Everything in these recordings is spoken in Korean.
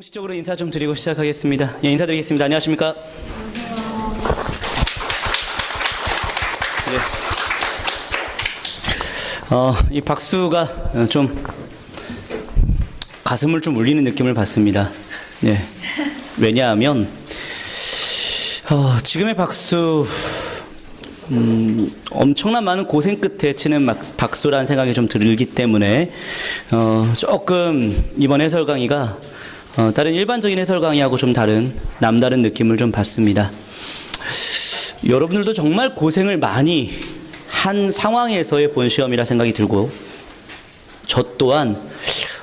공식적으로 인사 좀 드리고 시작하겠습니다. 예, 인사드리겠습니다. 안녕하십니까? 네. 이 박수가 좀 가슴을 좀 울리는 느낌을 받습니다. 네. 왜냐하면 지금의 박수 엄청난 많은 고생 끝에 치는 박수라는 생각이 좀 들기 때문에 조금 이번 해설 강의가 다른 일반적인 해설 강의하고 좀 다른 남다른 느낌을 좀 받습니다. 여러분들도 정말 고생을 많이 한 상황에서의 본 시험이라 생각이 들고 저 또한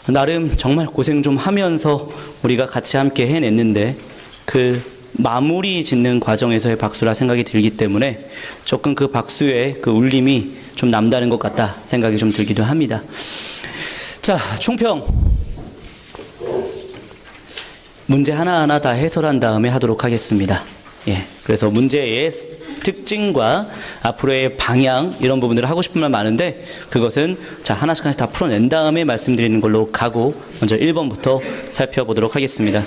나름 정말 고생 좀 하면서 우리가 같이 함께 해냈는데 그 마무리 짓는 과정에서의 박수라 생각이 들기 때문에 조금 그 박수의 그 울림이 좀 남다른 것 같다 생각이 좀 들기도 합니다. 자, 총평 문제 하나하나 다 해설한 다음에 하도록 하겠습니다. 예, 그래서 문제의 특징과 앞으로의 방향 이런 부분들을 하고 싶은 말 많은데 그것은 자 하나씩 다 풀어낸 다음에 말씀드리는 걸로 가고 먼저 1번부터 살펴보도록 하겠습니다.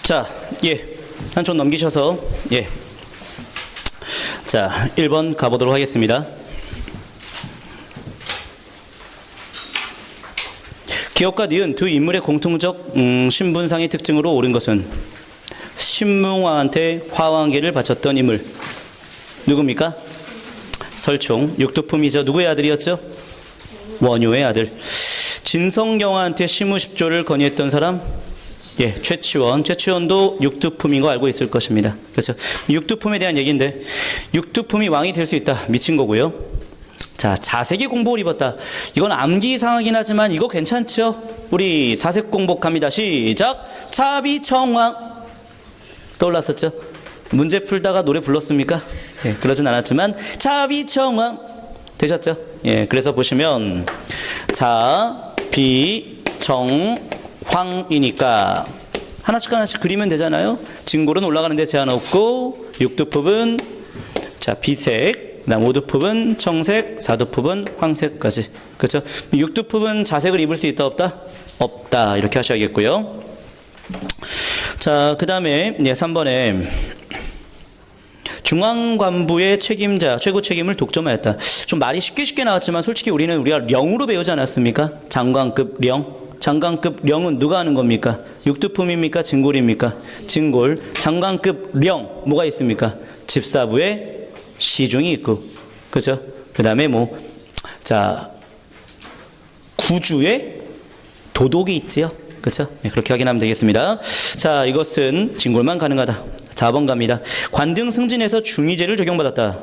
자, 예, 한 쪽 넘기셔서 예, 자 1번 가보도록 하겠습니다. 기업과 니은 두 인물의 공통적 신분상의 특징으로 옳은 것은 신문왕한테 화왕계를 바쳤던 인물 누굽니까? 설총. 육두품이죠. 누구의 아들이었죠? 원효의 아들. 진성경한테 시무십조를 건의했던 사람? 예, 최치원. 최치원도 육두품인 거 알고 있을 것입니다. 그렇죠? 육두품에 대한 얘기인데 육두품이 왕이 될 수 있다. 미친 거고요. 자, 자세기 공복을 입었다. 이건 암기상하긴 하지만 이거 괜찮죠? 우리 사색 공복합니다. 시작! 차비청왕. 떠올랐었죠? 문제 풀다가 노래 불렀습니까? 예, 그러진 않았지만 차비청왕 되셨죠? 예, 그래서 보시면 차비청황이니까 하나씩 그리면 되잖아요? 진골은 올라가는데 제한 없고 육두품은 자 비색 그다음 오두품은 청색, 사두품은 황색까지. 그렇죠? 육두품은 자색을 입을 수 있다 없다? 없다. 이렇게 하셔야겠고요. 자, 그다음에 3번에 중앙관부의 책임자, 최고 책임을 독점하였다. 좀 말이 쉽게 나왔지만 솔직히 우리가 령으로 배우지 않았습니까? 장관급 령. 장관급 령은 누가 하는 겁니까? 육두품입니까? 진골입니까? 진골. 장관급 령 뭐가 있습니까? 집사부에 시중이 있고, 그죠? 그 다음에 자, 구주의 도독이 있지요? 그죠? 네, 그렇게 확인하면 되겠습니다. 자, 이것은 진골만 가능하다. 4번 갑니다. 관등 승진에서 중위제를 적용받았다.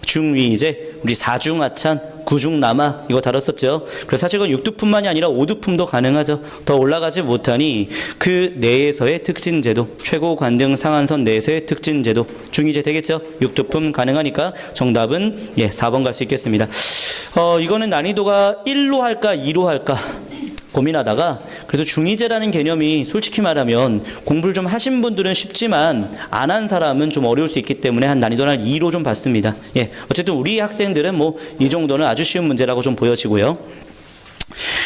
중위제, 우리 사중하찬, 구중남하 이거 다뤘었죠. 그래서 사실 그건 육두품만이 아니라 오두품도 가능하죠. 더 올라가지 못하니 그 내에서의 특진제도, 최고 관등 상한선 내에서의 특진제도, 중위제 되겠죠. 육두품 가능하니까 정답은 예 4번 갈 수 있겠습니다. 이거는 난이도가 1로 할까 2로 할까 고민하다가 그래도 중위제라는 개념이 솔직히 말하면 공부를 좀 하신 분들은 쉽지만 안 한 사람은 좀 어려울 수 있기 때문에 한 난이도는 2로 좀 봤습니다. 예, 어쨌든 우리 학생들은 이 정도는 아주 쉬운 문제라고 좀 보여지고요.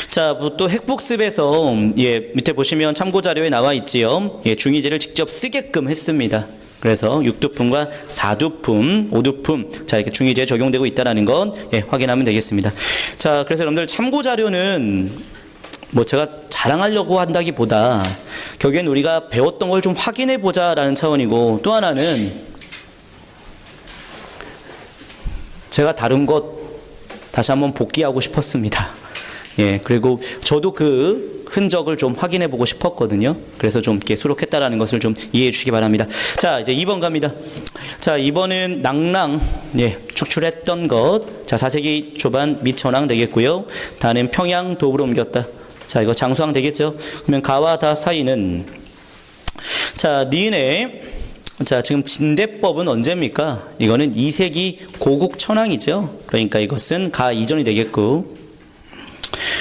자, 또 핵복습에서 예, 밑에 보시면 참고자료에 나와 있지요. 예, 중위제를 직접 쓰게끔 했습니다. 그래서 육두품과 사두품, 오두품 자 이렇게 중위제에 적용되고 있다는 건 예, 확인하면 되겠습니다. 자, 그래서 여러분들 참고자료는 제가 자랑하려고 한다기보다 결국엔 우리가 배웠던 걸 좀 확인해 보자라는 차원이고 또 하나는 제가 다른 것 다시 한번 복기하고 싶었습니다. 예, 그리고 저도 그 흔적을 좀 확인해 보고 싶었거든요. 그래서 좀 이렇게 수록했다라는 것을 좀 이해해 주시기 바랍니다. 자, 이제 2번 갑니다. 자, 2번은 낭랑, 예, 축출했던 것. 자, 사세기 초반 미천왕 되겠고요. 다는 평양 도읍으로 옮겼다. 자, 이거 장수왕 되겠죠? 그러면 가와 다 사이는 자, 니은의 자, 지금 진대법은 언제입니까? 이거는 2세기 고국 천왕이죠. 그러니까 이것은 가 이전이 되겠고.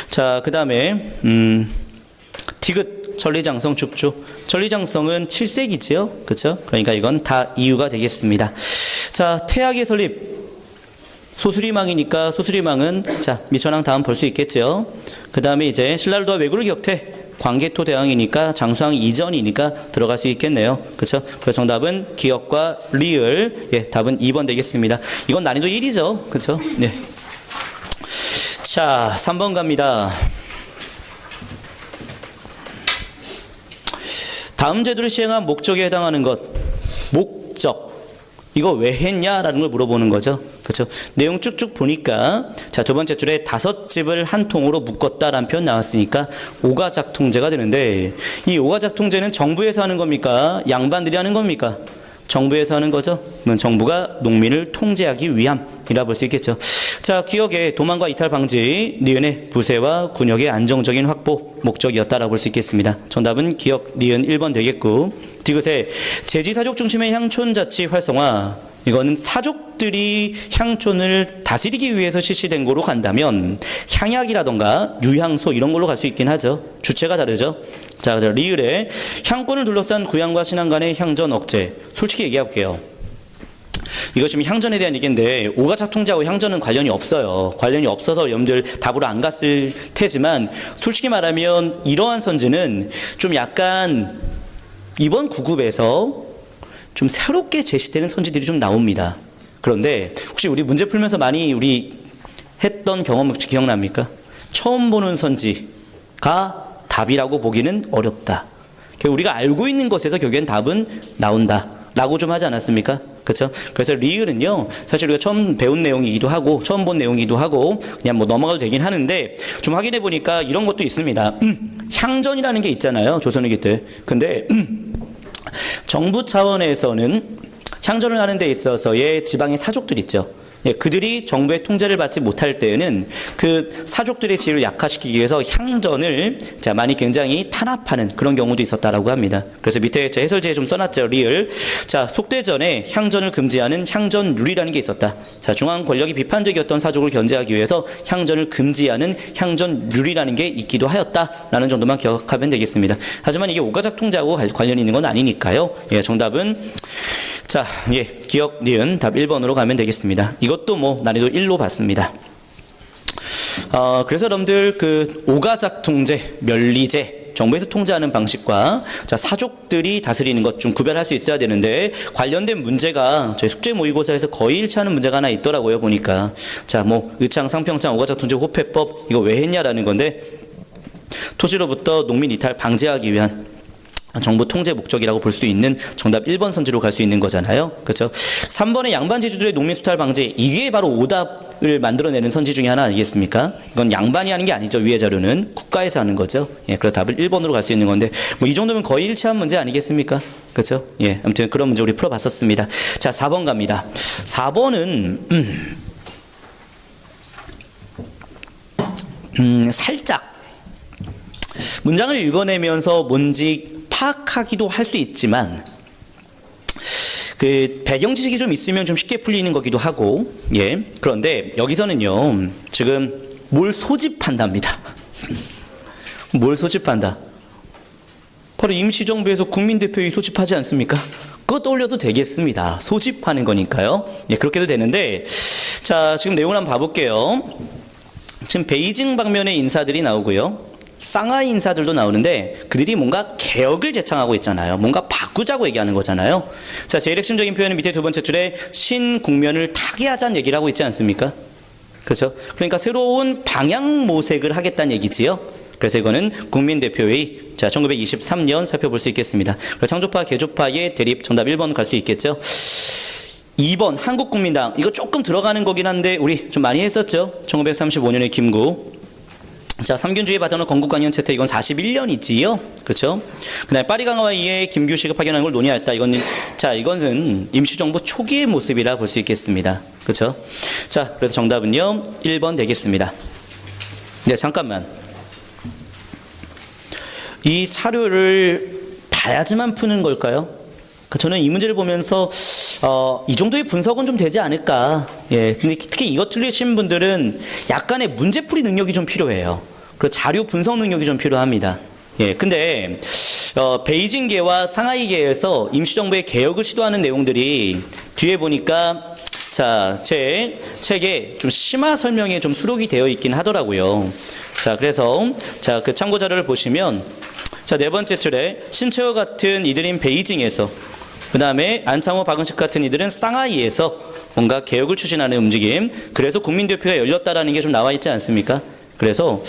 자, 그다음에 디귿 천리장성 축조. 천리장성은 7세기지요. 그렇죠? 그러니까 이건 다 이유가 되겠습니다. 자, 태학의 설립. 소수리망이니까 소수리망은 자 미천왕 다음 볼 수 있겠죠. 그 다음에 이제 신라르도와 왜구를 격퇴 광개토 대왕이니까 장수왕 이전이니까 들어갈 수 있겠네요. 그렇죠? 그래서 정답은 기역과 리을. 예, 답은 2번 되겠습니다. 이건 난이도 1이죠. 그렇죠? 네. 자, 3번 갑니다. 다음 제도를 시행한 목적에 해당하는 것. 목적. 이거 왜 했냐라는 걸 물어보는 거죠. 그렇죠? 내용 쭉쭉 보니까 자, 두 번째 줄에 5집을 한 통으로 묶었다라는 표현 나왔으니까 오가작통제가 되는데 이 오가작통제는 정부에서 하는 겁니까? 양반들이 하는 겁니까? 정부에서 하는 거죠. 그러면 정부가 농민을 통제하기 위함이라 볼 수 있겠죠. 자, 기역의 도망과 이탈 방지, 니은의 부세와 군역의 안정적인 확보 목적이었다라고 볼 수 있겠습니다. 정답은 기역, 니은 1번 되겠고, 디귿의 제지사족 중심의 향촌자치 활성화. 이거는 사족들이 향촌을 다스리기 위해서 실시된 거로 간다면 향약이라던가 유향소 이런 걸로 갈 수 있긴 하죠. 주체가 다르죠. 자, 리을의 향권을 둘러싼 구향과 신앙 간의 향전 억제. 솔직히 얘기해 볼게요. 이거 지금 향전에 대한 얘기인데 오가작통제하고 향전은 관련이 없어요. 관련이 없어서 여러분들 답으로 안 갔을 테지만 솔직히 말하면 이러한 선지는 좀 약간 이번 9급에서 좀 새롭게 제시되는 선지들이 좀 나옵니다. 그런데 혹시 우리 문제 풀면서 많이 우리 했던 경험 혹시 기억납니까? 처음 보는 선지가 답이라고 보기는 어렵다. 우리가 알고 있는 것에서 결국엔 답은 나온다 라고 좀 하지 않았습니까? 그렇죠? 그래서 리을은요 사실 우리가 처음 배운 내용이기도 하고 처음 본 내용이기도 하고 그냥 뭐 넘어가도 되긴 하는데 좀 확인해 보니까 이런 것도 있습니다. 향전이라는 게 있잖아요. 조선위기 때. 근데 정부 차원에서는 향전을 하는 데 있어서의 지방의 사족들 있죠. 예, 그들이 정부의 통제를 받지 못할 때에는 그 사족들의 지위를 약화시키기 위해서 향전을 자, 많이 굉장히 탄압하는 그런 경우도 있었다라고 합니다. 그래서 밑에 제 해설지에 좀 써놨죠. 리을. 자, 속대전에 향전을 금지하는 향전률이라는 게 있었다. 자, 중앙 권력이 비판적이었던 사족을 견제하기 위해서 향전을 금지하는 향전률이라는 게 있기도 하였다라는 정도만 기억하면 되겠습니다. 하지만 이게 오가작 통제하고 관련이 있는 건 아니니까요. 예, 정답은 자, 예, 기역, 니은 답 1번으로 가면 되겠습니다. 이것도 뭐 난이도 1로 봤습니다. 그래서 여러분들 그 오가작 통제, 멸리제, 정부에서 통제하는 방식과 자, 사족들이 다스리는 것 좀 구별할 수 있어야 되는데 관련된 문제가 저희 숙제 모의고사에서 거의 일치하는 문제가 하나 있더라고요, 보니까. 자, 뭐 의창, 상평창, 오가작 통제, 호패법 이거 왜 했냐라는 건데 토지로부터 농민 이탈 방지하기 위한 정부 통제 목적이라고 볼 수 있는 정답 1번 선지로 갈 수 있는 거잖아요. 그렇죠? 3번의 양반 제주들의 농민 수탈 방지 이게 바로 오답을 만들어내는 선지 중에 하나 아니겠습니까? 이건 양반이 하는 게 아니죠. 위의 자료는 국가에서 하는 거죠. 예, 그래서 답을 1번으로 갈 수 있는 건데 뭐 이 정도면 거의 일치한 문제 아니겠습니까? 그렇죠? 예, 아무튼 그런 문제 우리 풀어봤었습니다. 자, 4번 갑니다. 4번은 살짝 문장을 읽어내면서 뭔지 파악하기도 할 수 있지만 그 배경 지식이 좀 있으면 좀 쉽게 풀리는 거기도 하고 예 그런데 여기서는요 지금 뭘 소집한답니다. 뭘 소집한다? 바로 임시정부에서 국민대표회의 소집하지 않습니까? 그거 떠올려도 되겠습니다. 소집하는 거니까요. 예 그렇게도 되는데 자 지금 내용을 한번 봐볼게요. 지금 베이징 방면의 인사들이 나오고요. 상하이 인사들도 나오는데 그들이 뭔가 개혁을 제창하고 있잖아요. 뭔가 바꾸자고 얘기하는 거잖아요. 자, 제일 핵심적인 표현은 밑에 두 번째 줄에 신국면을 타개하자는 얘기를 하고 있지 않습니까? 그렇죠? 그러니까 새로운 방향 모색을 하겠다는 얘기지요. 그래서 이거는 국민대표회의 자 1923년 살펴볼 수 있겠습니다. 창조파 개조파의 대립 정답 1번 갈 수 있겠죠. 2번 한국국민당 이거 조금 들어가는 거긴 한데 우리 좀 많이 했었죠. 1935년에 김구 자, 삼균주의 받아놓은 건국관현 채택 이건 41년이지요. 그렇죠? 그다음에 파리 강화와 이에 김규식을 파견하는 걸 논의하였다. 이거는 임시정부 초기의 모습이라 볼 수 있겠습니다. 그렇죠? 자, 그래서 정답은요. 1번 되겠습니다. 네, 잠깐만. 이 사료를 봐야지만 푸는 걸까요? 저는 이 문제를 보면서 이 정도의 분석은 좀 되지 않을까. 예, 근데 특히 이거 틀리신 분들은 약간의 문제풀이 능력이 좀 필요해요. 그리고 자료 분석 능력이 좀 필요합니다. 예, 근데 베이징계와 상하이계에서 임시정부의 개혁을 시도하는 내용들이 뒤에 보니까 자, 제 책에 좀 심화 설명이 좀 수록이 되어 있긴 하더라고요. 자, 그래서 자, 그 참고 자료를 보시면 자, 네 번째 줄에 신채호 같은 이들인 베이징에서 그 다음에 안창호, 박은식 같은 이들은 상하이에서 뭔가 개혁을 추진하는 움직임. 그래서 국민대표가 열렸다라는 게 좀 나와 있지 않습니까? 그래서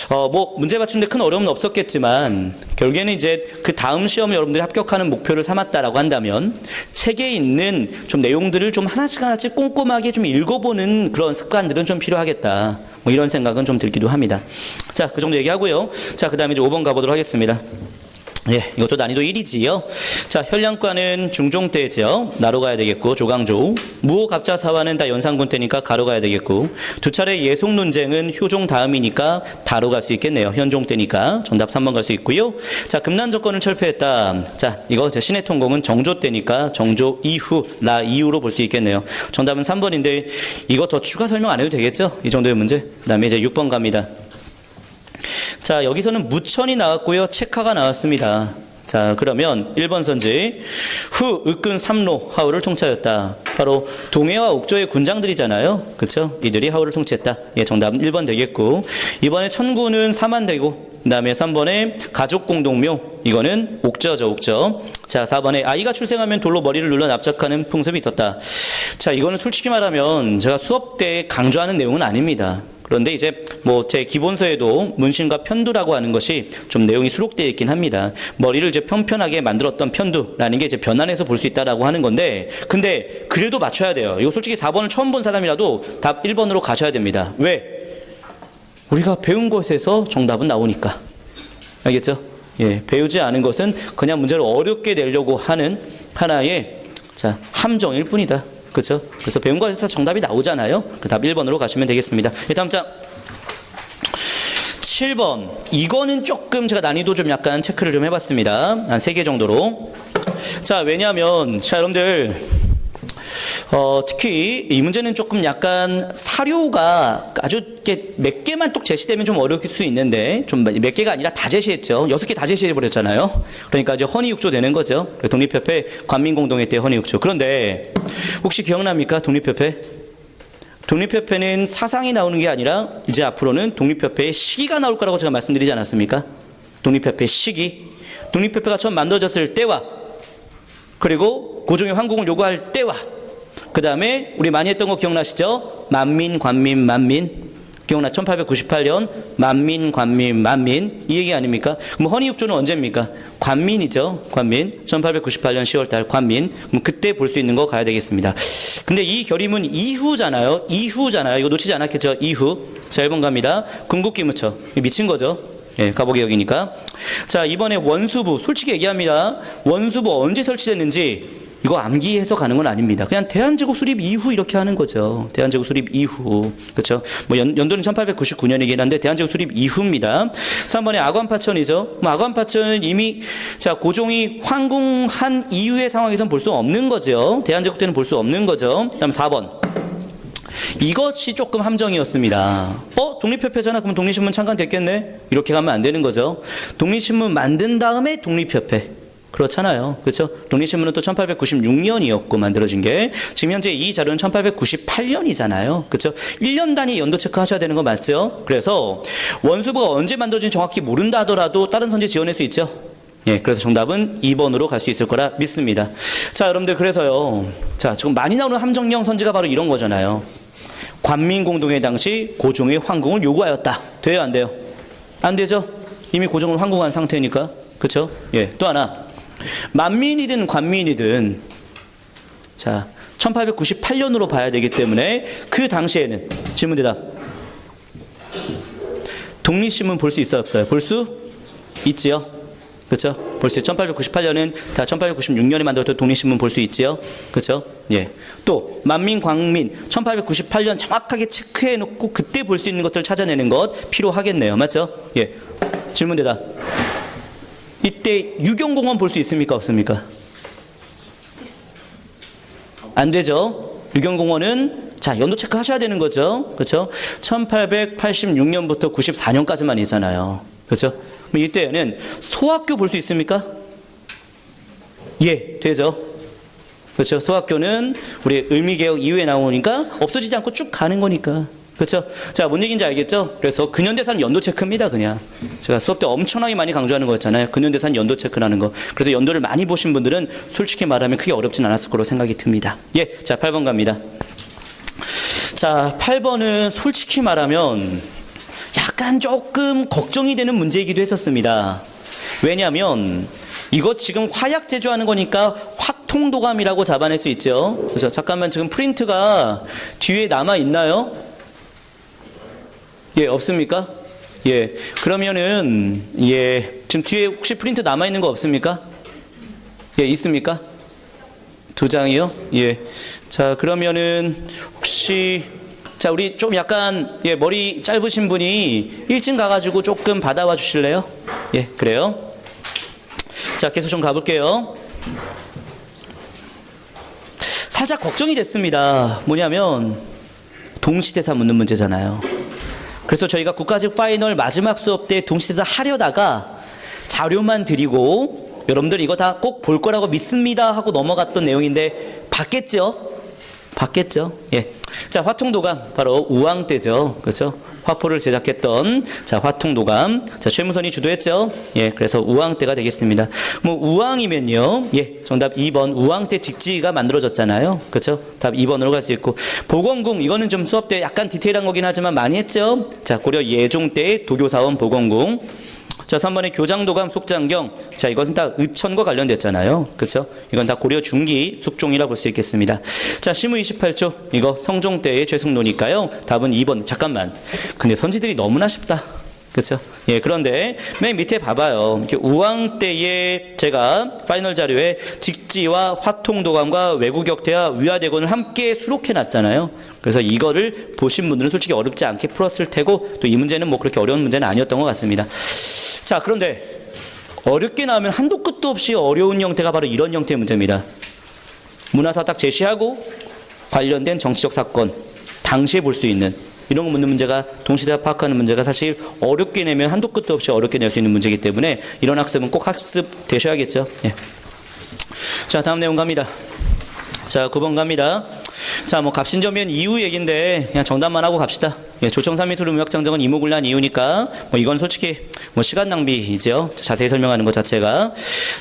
뭐 문제 맞추는데 큰 어려움은 없었겠지만 결국에는 이제 그 다음 시험을 여러분들이 합격하는 목표를 삼았다라고 한다면 책에 있는 좀 내용들을 좀 하나씩 꼼꼼하게 좀 읽어보는 그런 습관들은 좀 필요하겠다. 뭐 이런 생각은 좀 들기도 합니다. 자, 그 정도 얘기하고요. 자, 그 다음에 이제 5번 가보도록 하겠습니다. 예, 이것도 난이도 1이지요. 자, 현량과는 중종대죠. 나로 가야 되겠고, 조광조. 무호 갑자사화는 다 연산군 때니까 가로 가야 되겠고, 두 차례 예송 논쟁은 효종 다음이니까 다로 갈 수 있겠네요. 현종 때니까. 정답 3번 갈 수 있고요. 자, 금난조건을 철폐했다. 자, 이거 신의 통공은 정조 때니까 정조 이후, 나 이후로 볼 수 있겠네요. 정답은 3번인데, 이거 더 추가 설명 안 해도 되겠죠? 이 정도의 문제. 그 다음에 이제 6번 갑니다. 자, 여기서는 무천이 나왔고요. 책하가 나왔습니다. 자, 그러면 1번 선지. 후 윽근 삼로 하우를 통치하였다. 바로 동해와 옥조의 군장들이잖아요. 그렇죠? 이들이 하우를 통치했다. 예, 정답은 1번 되겠고. 이번에 천구는 사만되고, 그 다음에 3번에 가족공동묘. 이거는 옥저죠, 옥저. 자, 4번에 아이가 출생하면 돌로 머리를 눌러 납작하는 풍습이 있었다. 자, 이거는 솔직히 말하면 제가 수업 때 강조하는 내용은 아닙니다. 그런데 이제 뭐 제 기본서에도 문신과 편두라고 하는 것이 좀 내용이 수록되어 있긴 합니다. 머리를 이제 편편하게 만들었던 편두라는 게 이제 변환해서 볼 수 있다라고 하는 건데, 근데 그래도 맞춰야 돼요. 이거 솔직히 4번을 처음 본 사람이라도 답 1번으로 가셔야 됩니다. 왜? 우리가 배운 것에서 정답은 나오니까. 알겠죠? 예, 배우지 않은 것은 그냥 문제를 어렵게 내려고 하는 하나의 자, 함정일 뿐이다. 그렇죠? 그래서 배운 거에서 정답이 나오잖아요. 그 답 1번으로 가시면 되겠습니다. 다음 장 7번. 이거는 조금 제가 난이도 좀 약간 체크를 좀 해봤습니다. 한 3개 정도로. 자, 왜냐하면 자, 여러분들 특히 이 문제는 조금 약간 사료가 아주 이렇게 몇 개만 또 제시되면 좀 어려울 수 있는데, 좀 몇 개가 아니라 다 제시했죠. 6개 다 제시해버렸잖아요. 그러니까 이제 헌의육조 되는 거죠. 독립협회 관민공동회 때 헌의육조. 그런데 혹시 기억납니까? 독립협회? 독립협회는 사상이 나오는 게 아니라 이제 앞으로는 독립협회의 시기가 나올 거라고 제가 말씀드리지 않았습니까? 독립협회 시기. 독립협회가 처음 만들어졌을 때와, 그리고 고종의 황궁을 요구할 때와, 그 다음에 우리 많이 했던 거 기억나시죠? 만민, 관민, 만민. 기억나? 1898년 만민, 관민, 만민. 이 얘기 아닙니까? 그럼 헌의육조는 언제입니까? 관민이죠. 관민. 1898년 10월달 관민. 그럼 그때 볼 수 있는 거 가야 되겠습니다. 근데 이 결의문 이후잖아요. 이후잖아요. 이거 놓치지 않았겠죠? 이후. 자, 1번 갑니다. 궁극기무처. 미친 거죠. 예, 가보개혁이니까. 자, 이번에 원수부. 솔직히 얘기합니다. 원수부 언제 설치됐는지 이거 암기해서 가는 건 아닙니다. 그냥 대한제국 수립 이후 이렇게 하는 거죠. 대한제국 수립 이후. 그렇죠? 뭐 연도는 1899년이긴 한데 대한제국 수립 이후입니다. 3번에 아관파천이죠. 뭐 아관파천은 이미 자, 고종이 황궁한 이후의 상황에선 볼 수 없는 거죠. 대한제국 때는 볼 수 없는 거죠. 그다음 4번. 이것이 조금 함정이었습니다. 독립협회잖아. 그럼 독립신문 창간됐겠네. 이렇게 가면 안 되는 거죠. 독립신문 만든 다음에 독립협회. 그렇잖아요. 그렇죠? 독립신문은 또 1896년이었고 만들어진 게, 지금 현재 이 자료는 1898년이잖아요. 그렇죠? 1년 단위 연도 체크하셔야 되는 거 맞죠? 그래서 원수부가 언제 만들어진지 정확히 모른다 하더라도 다른 선지 지어낼 수 있죠? 예, 그래서 정답은 2번으로 갈 수 있을 거라 믿습니다. 자, 여러분들 그래서요. 자, 지금 많이 나오는 함정형 선지가 바로 이런 거잖아요. 관민공동회 당시 고종의 황궁을 요구하였다. 돼요, 안 돼요? 안 되죠? 이미 고종을 황궁한 상태니까. 그렇죠? 예, 또 하나. 만민이든 관민이든 자, 1898년으로 봐야 되기 때문에 그 당시에는 질문 대답. 독립신문 볼 수 있어요, 없어요? 볼 수 있지요? 그렇죠? 볼 수 있죠. 1898년은 다 1896년에 만들었던 독립신문 볼 수 있지요? 그렇죠? 예. 또 만민, 광민 1898년 정확하게 체크해 놓고 그때 볼 수 있는 것들을 찾아내는 것 필요하겠네요. 맞죠? 예. 질문 대답. 이때 유경공원 볼 수 있습니까? 없습니까? 안 되죠. 유경공원은 자, 연도 체크 하셔야 되는 거죠. 그렇죠? 1886년부터 94년까지만이잖아요. 그렇죠? 그럼 이때는 소학교 볼 수 있습니까? 예, 되죠. 그렇죠? 소학교는 우리 을미개혁 이후에 나오니까 없어지지 않고 쭉 가는 거니까. 그렇죠? 자, 뭔 얘기인지 알겠죠? 그래서 근현대사는 연도 체크입니다, 그냥. 제가 수업 때 엄청나게 많이 강조하는 거였잖아요. 근현대사는 연도 체크라는 거. 그래서 연도를 많이 보신 분들은 솔직히 말하면 크게 어렵진 않았을 거로 생각이 듭니다. 예, 자, 8번 갑니다. 자, 8번은 솔직히 말하면 약간 조금 걱정이 되는 문제이기도 했었습니다. 왜냐하면 이거 지금 화약 제조하는 거니까 화통도감이라고 잡아낼 수 있죠. 그렇죠? 잠깐만, 지금 프린트가 뒤에 남아 있나요? 예, 없습니까? 예, 그러면은 예, 지금 뒤에 혹시 프린트 남아 있는 거 없습니까? 예, 있습니까? 2장이요? 예. 자, 그러면은 혹시 자, 우리 좀 약간 예, 머리 짧으신 분이 1층 가가지고 조금 받아와 주실래요? 예, 그래요. 자, 계속 좀 가볼게요. 살짝 걱정이 됐습니다. 뭐냐면 동시대사 묻는 문제잖아요. 그래서 저희가 국가직 파이널 마지막 수업 때 동시대사 하려다가 자료만 드리고 여러분들 이거 다 꼭 볼 거라고 믿습니다 하고 넘어갔던 내용인데 봤겠죠? 봤겠죠? 예. 자, 화통도감 바로 우왕 때죠. 그렇죠? 화포를 제작했던 자, 화통도감. 자, 최무선이 주도했죠. 예. 그래서 우왕 때가 되겠습니다. 뭐 우왕이면요. 예. 정답 2번. 우왕 때 직지가 만들어졌잖아요. 그렇죠? 답 2번으로 갈 수 있고 보건궁 이거는 좀 수업 때 약간 디테일한 거긴 하지만 많이 했죠. 자, 고려 예종 때의 도교사원 보건궁. 자, 3번에 교장도감 속장경. 자, 이것은 다 의천과 관련됐잖아요. 그렇죠? 이건 다 고려 중기 숙종이라 볼 수 있겠습니다. 자, 시무 28조. 이거 성종 때의 죄승로니까요. 답은 2번. 잠깐만. 근데 선지들이 너무나 쉽다. 그렇죠? 예, 그런데 맨 밑에 봐봐요. 이렇게 우왕 때에 제가 파이널 자료에 직지와 화통도감과 외구격태와 위화대건을 함께 수록해 놨잖아요. 그래서 이거를 보신 분들은 솔직히 어렵지 않게 풀었을 테고 또 이 문제는 뭐 그렇게 어려운 문제는 아니었던 것 같습니다. 자, 그런데 어렵게 나오면 한도 끝도 없이 어려운 형태가 바로 이런 형태의 문제입니다. 문화사 딱 제시하고 관련된 정치적 사건 당시에 볼 수 있는 이런 거 묻는 문제가 동시대사 파악하는 문제가 사실 어렵게 내면 한도 끝도 없이 어렵게 낼 수 있는 문제이기 때문에 이런 학습은 꼭 학습되셔야겠죠. 예. 자, 다음 내용 갑니다. 자, 9번 갑니다. 자, 뭐 갑신전면 이후 얘기인데 그냥 정답만 하고 갑시다. 예, 조청삼미수로 무역장정은 이모군란 이후니까 뭐 이건 솔직히 뭐 시간 낭비이죠. 자세히 설명하는 것 자체가.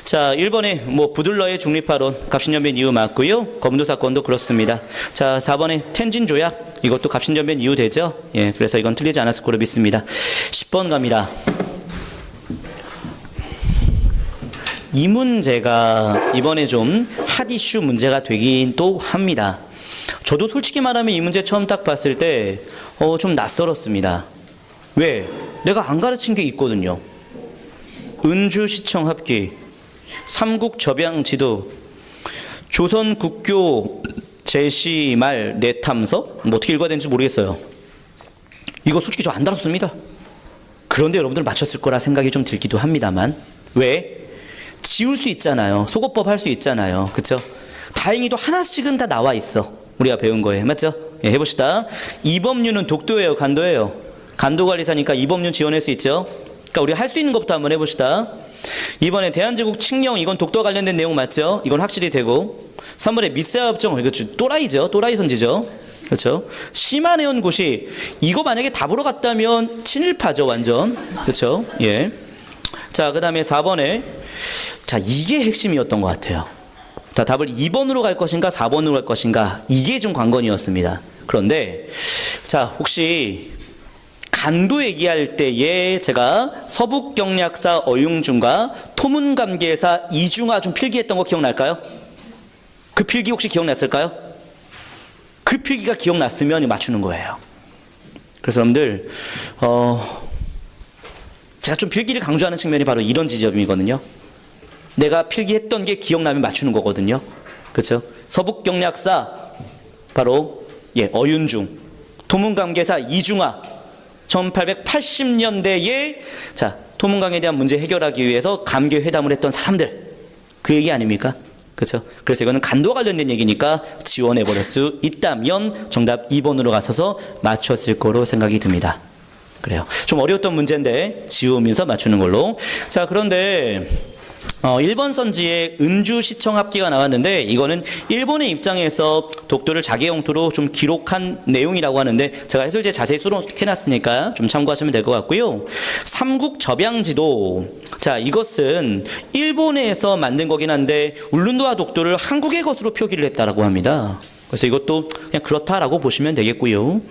자, 1번에 뭐 부들러의 중립화론 갑신전면 이후 맞고요. 검도 사건도 그렇습니다. 자, 4번에 텐진 조약 이것도 갑신전면 이후 되죠. 예, 그래서 이건 틀리지 않았을 거로 믿습니다. 10번 갑니다. 이 문제가 이번에 좀 핫 이슈 문제가 되긴 또 합니다. 저도 솔직히 말하면 이 문제 처음 딱 봤을 때 좀 낯설었습니다. 왜? 내가 안 가르친 게 있거든요. 은주시청 합기, 삼국 접양 지도, 조선 국교 제시 말 내탐서, 뭐 어떻게 읽어야 되는지 모르겠어요. 이거 솔직히 저 안 다뤘습니다. 그런데 여러분들 맞췄을 거라 생각이 좀 들기도 합니다만 왜? 지울 수 있잖아요. 속어법 할 수 있잖아요. 그렇죠? 다행히도 하나씩은 다 나와 있어. 우리가 배운 거예요. 맞죠? 예, 해봅시다. 이법률은 독도예요, 간도예요? 간도관리사니까 이법률 지원할 수 있죠. 그러니까 우리 할 수 있는 것부터 한번 해봅시다. 2번에 대한제국 칙령 이건 독도와 관련된 내용 맞죠? 이건 확실히 되고 3번에 미세화협정 이거 또라이죠. 또라이 선지죠. 그렇죠? 심한해운고시 이거 만약에 답으로 갔다면 친일파죠, 완전. 그렇죠? 예. 자, 그 다음에 4번에 자, 이게 핵심이었던 것 같아요. 자, 답을 2번으로 갈 것인가 4번으로 갈 것인가 이게 좀 관건이었습니다. 그런데 자, 혹시 간도 얘기할 때에 제가 서북경략사 어융준과 토문감계사 이중화 좀 필기했던 거 기억날까요? 그 필기 혹시 기억났을까요? 그 필기가 기억났으면 맞추는 거예요. 그래서 여러분들 제가 좀 필기를 강조하는 측면이 바로 이런 지점이거든요. 내가 필기했던 게 기억나면 맞추는 거거든요. 그렇죠? 서북경략사 바로 예, 어윤중, 토문감계사 이중화 1880년대에 자, 토문강에 대한 문제 해결하기 위해서 감계 회담을 했던 사람들 그 얘기 아닙니까? 그렇죠? 그래서 이거는 간도와 관련된 얘기니까 지원해 버릴 수 있다면 정답 2번으로 가서서 맞췄을 거로 생각이 듭니다. 그래요. 좀 어려웠던 문제인데 지우면서 맞추는 걸로. 자, 그런데 1번 선지에 은주시청 합기가 나왔는데 이거는 일본의 입장에서 독도를 자기 영토로 좀 기록한 내용이라고 하는데 제가 해설지에 자세히 수록해놨으니까 좀 참고하시면 될 것 같고요. 삼국 접양지도, 자 이것은 일본에서 만든 거긴 한데 울룬도와 독도를 한국의 것으로 표기를 했다라고 합니다. 그래서 이것도 그냥 그렇다라고 보시면 되겠고요.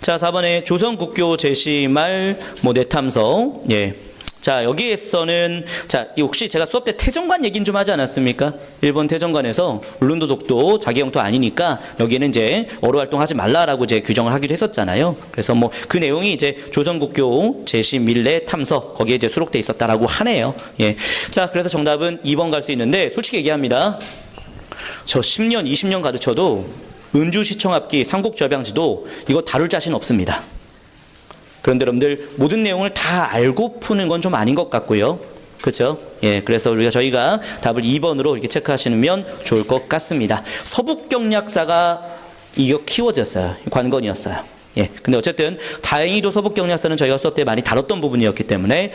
자 4번에 조선국교 제시말 내탐서, 예. 자 여기에서는 자 혹시 제가 수업 때 태정관 얘기는 좀 하지 않았습니까? 일본 태정관에서 울룬도 독도 자기 영토 아니니까 여기에는 이제 어로 활동하지 말라라고 이제 규정을 하기로 했었잖아요. 그래서 그 내용이 이제 조선국교 제시 밀레 탐서 거기에 이제 수록돼 있었다라고 하네요. 예. 자 그래서 정답은 2번 갈 수 있는데 솔직히 얘기합니다. 저 10년 20년 가르쳐도 은주시청 합기 삼국접양지도 이거 다룰 자신 없습니다. 그런데 여러분들 모든 내용을 다 알고 푸는 건 좀 아닌 것 같고요. 그렇죠? 예, 그래서 저희가 답을 2번으로 이렇게 체크하시면 좋을 것 같습니다. 서북경략사가 이거 키워드였어요. 관건이었어요. 예, 근데 어쨌든 다행히도 서북경략사는 저희가 수업 때 많이 다뤘던 부분이었기 때문에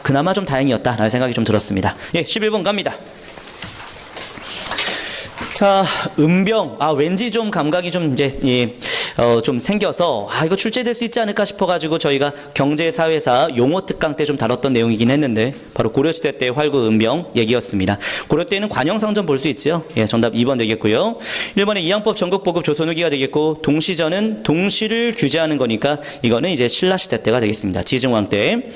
그나마 좀 다행이었다라는 생각이 좀 들었습니다. 예, 11번 갑니다. 자, 은병. 왠지 좀 감각이 좀 이제 좀 생겨서 이거 출제될 수 있지 않을까 싶어가지고 저희가 경제사회사 용어 특강 때 좀 다뤘던 내용이긴 했는데 바로 고려시대 때 활구 은병 얘기였습니다. 고려 때는 관영상전 볼 수 있죠. 예, 정답 2번 되겠고요. 1번에 이항법 전국보급 조선 후기가 되겠고 동시전은 동시를 규제하는 거니까 이거는 이제 신라시대 때가 되겠습니다. 지증왕 때.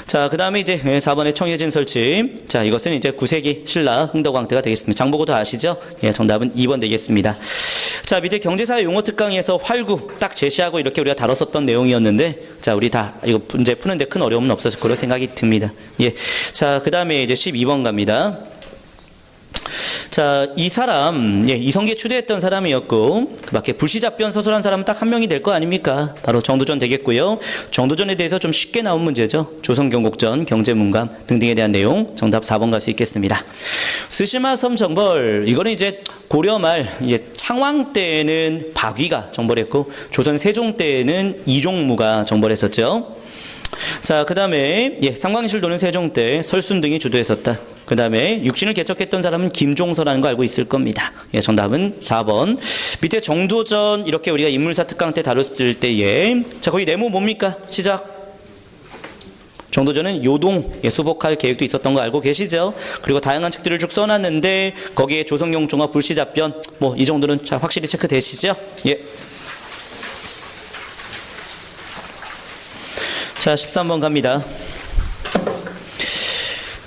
자, 그 다음에 이제 4번에 청해진 설치. 자, 이것은 이제 9세기 신라 흥덕왕 때가 되겠습니다. 장보고도 아시죠? 예, 정답은 2번 되겠습니다. 자, 밑에 경제사회 용어 특강에서 활구 딱 제시하고 이렇게 우리가 다뤘었던 내용이었는데 자, 우리 다 이거 문제 푸는데 큰 어려움은 없었을 거로 생각이 듭니다. 예. 자, 그 다음에 이제 12번 갑니다. 자, 이 사람, 예, 이성계 추대했던 사람이었고, 그 밖에 불시잡변 서술한 사람은 딱 한 명이 될 거 아닙니까? 바로 정도전 되겠고요. 정도전에 대해서 좀 쉽게 나온 문제죠. 조선경국전, 경제문감 등등에 대한 내용, 정답 4번 갈 수 있겠습니다. 스시마 섬 정벌, 이거는 이제 고려 말, 창왕 때는 박위가 정벌했고, 조선 세종 때는 이종무가 정벌했었죠. 자, 그 다음에 상광실 도는 세종 때 설순 등이 주도했었다. 그 다음에 육신을 개척했던 사람은 김종서라는 거 알고 있을 겁니다. 예, 정답은 4번. 밑에 정도전 이렇게 우리가 인물사 특강 때 다뤘을 때에 자, 거기 네모 뭡니까? 시작. 정도전은 요동 수복할 계획도 있었던 거 알고 계시죠? 그리고 다양한 책들을 쭉 써놨는데 거기에 조선경종과 불시잡변 이 정도는 자, 확실히 체크되시죠? 예. 자, 13번 갑니다.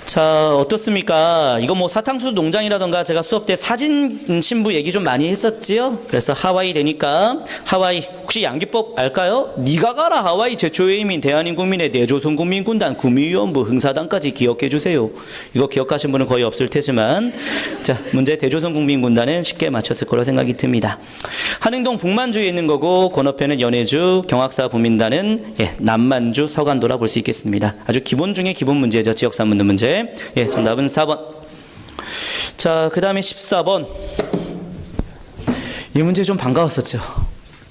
자, 어떻습니까? 이거 사탕수수 농장이라던가 제가 수업 때 사진 신부 얘기 좀 많이 했었지요? 그래서 하와이 되니까 하와이 혹시 양기법 알까요? 니가 가라 하와이 최초의 이민 대한민국민의 내조선 국민군단 구미위원부 흥사단까지 기억해 주세요. 이거 기억하신 분은 거의 없을 테지만 자, 문제 대조선 국민군단은 쉽게 맞췄을 거로 생각이 듭니다. 한흥동 북만주에 있는 거고 건너편은 연해주, 경학사 부민단은 남만주, 서간도라 볼 수 있겠습니다. 아주 기본 중에 기본 문제죠. 지역사 묻는 문제. 예, 정답은 4번. 자, 그 다음에 14번. 이 문제 좀 반가웠었죠.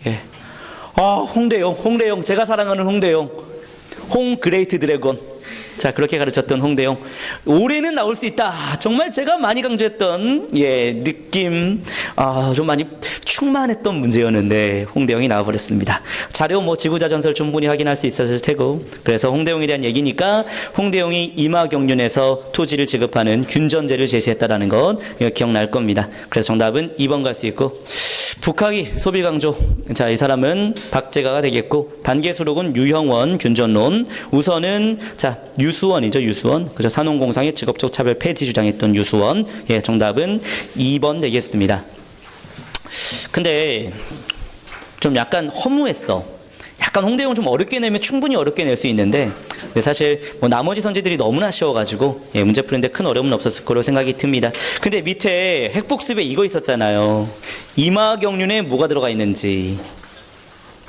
예. 홍대용. 제가 사랑하는 홍대용. 홍 그레이트 드래곤. 자, 그렇게 가르쳤던 홍대용. 올해는 나올 수 있다. 정말 제가 많이 강조했던, 느낌, 좀 많이 충만했던 문제였는데, 홍대용이 나와버렸습니다. 자료 지구자 전설 충분히 확인할 수 있었을 테고, 그래서 홍대용에 대한 얘기니까, 홍대용이 임하경륜에서 토지를 지급하는 균전제를 제시했다라는 것, 기억날 겁니다. 그래서 정답은 2번 갈 수 있고, 북학이 소비강조. 자, 이 사람은 박제가가 되겠고, 반개수록은 유형원, 균전론. 우선은, 자, 유수원이죠, 유수원. 그죠. 산업공상의 직업적 차별 폐지 주장했던 유수원. 예, 정답은 2번 되겠습니다. 근데, 좀 약간 허무했어. 약간 홍대용 좀 어렵게 내면 충분히 어렵게 낼 수 있는데, 근데 사실 나머지 선지들이 너무나 쉬워가지고 문제 푸는데 큰 어려움은 없었을 거로 생각이 듭니다. 근데 밑에 핵복습에 이거 있었잖아요. 임하경륜에 뭐가 들어가 있는지.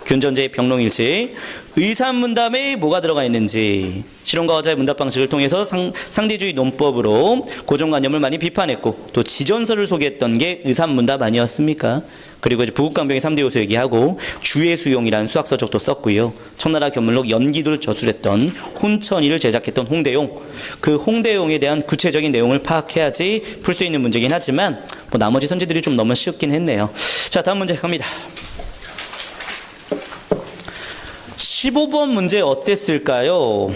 균전제의 병롱일치. 의산문답에 뭐가 들어가 있는지 실험과 어자의 문답 방식을 통해서 상대주의 논법으로 고정관념을 많이 비판했고 또 지전설을 소개했던 게 의산문답 아니었습니까? 그리고 이제 부국강병의 3대 요소 얘기하고 주의수용이라는 수학서적도 썼고요. 청나라 견문록 연기도를 저술했던 혼천이를 제작했던 홍대용. 그 홍대용에 대한 구체적인 내용을 파악해야지 풀 수 있는 문제긴 하지만 뭐 나머지 선지들이 좀 너무 쉽긴 했네요. 자, 다음 문제 갑니다. 15번 문제 어땠을까요?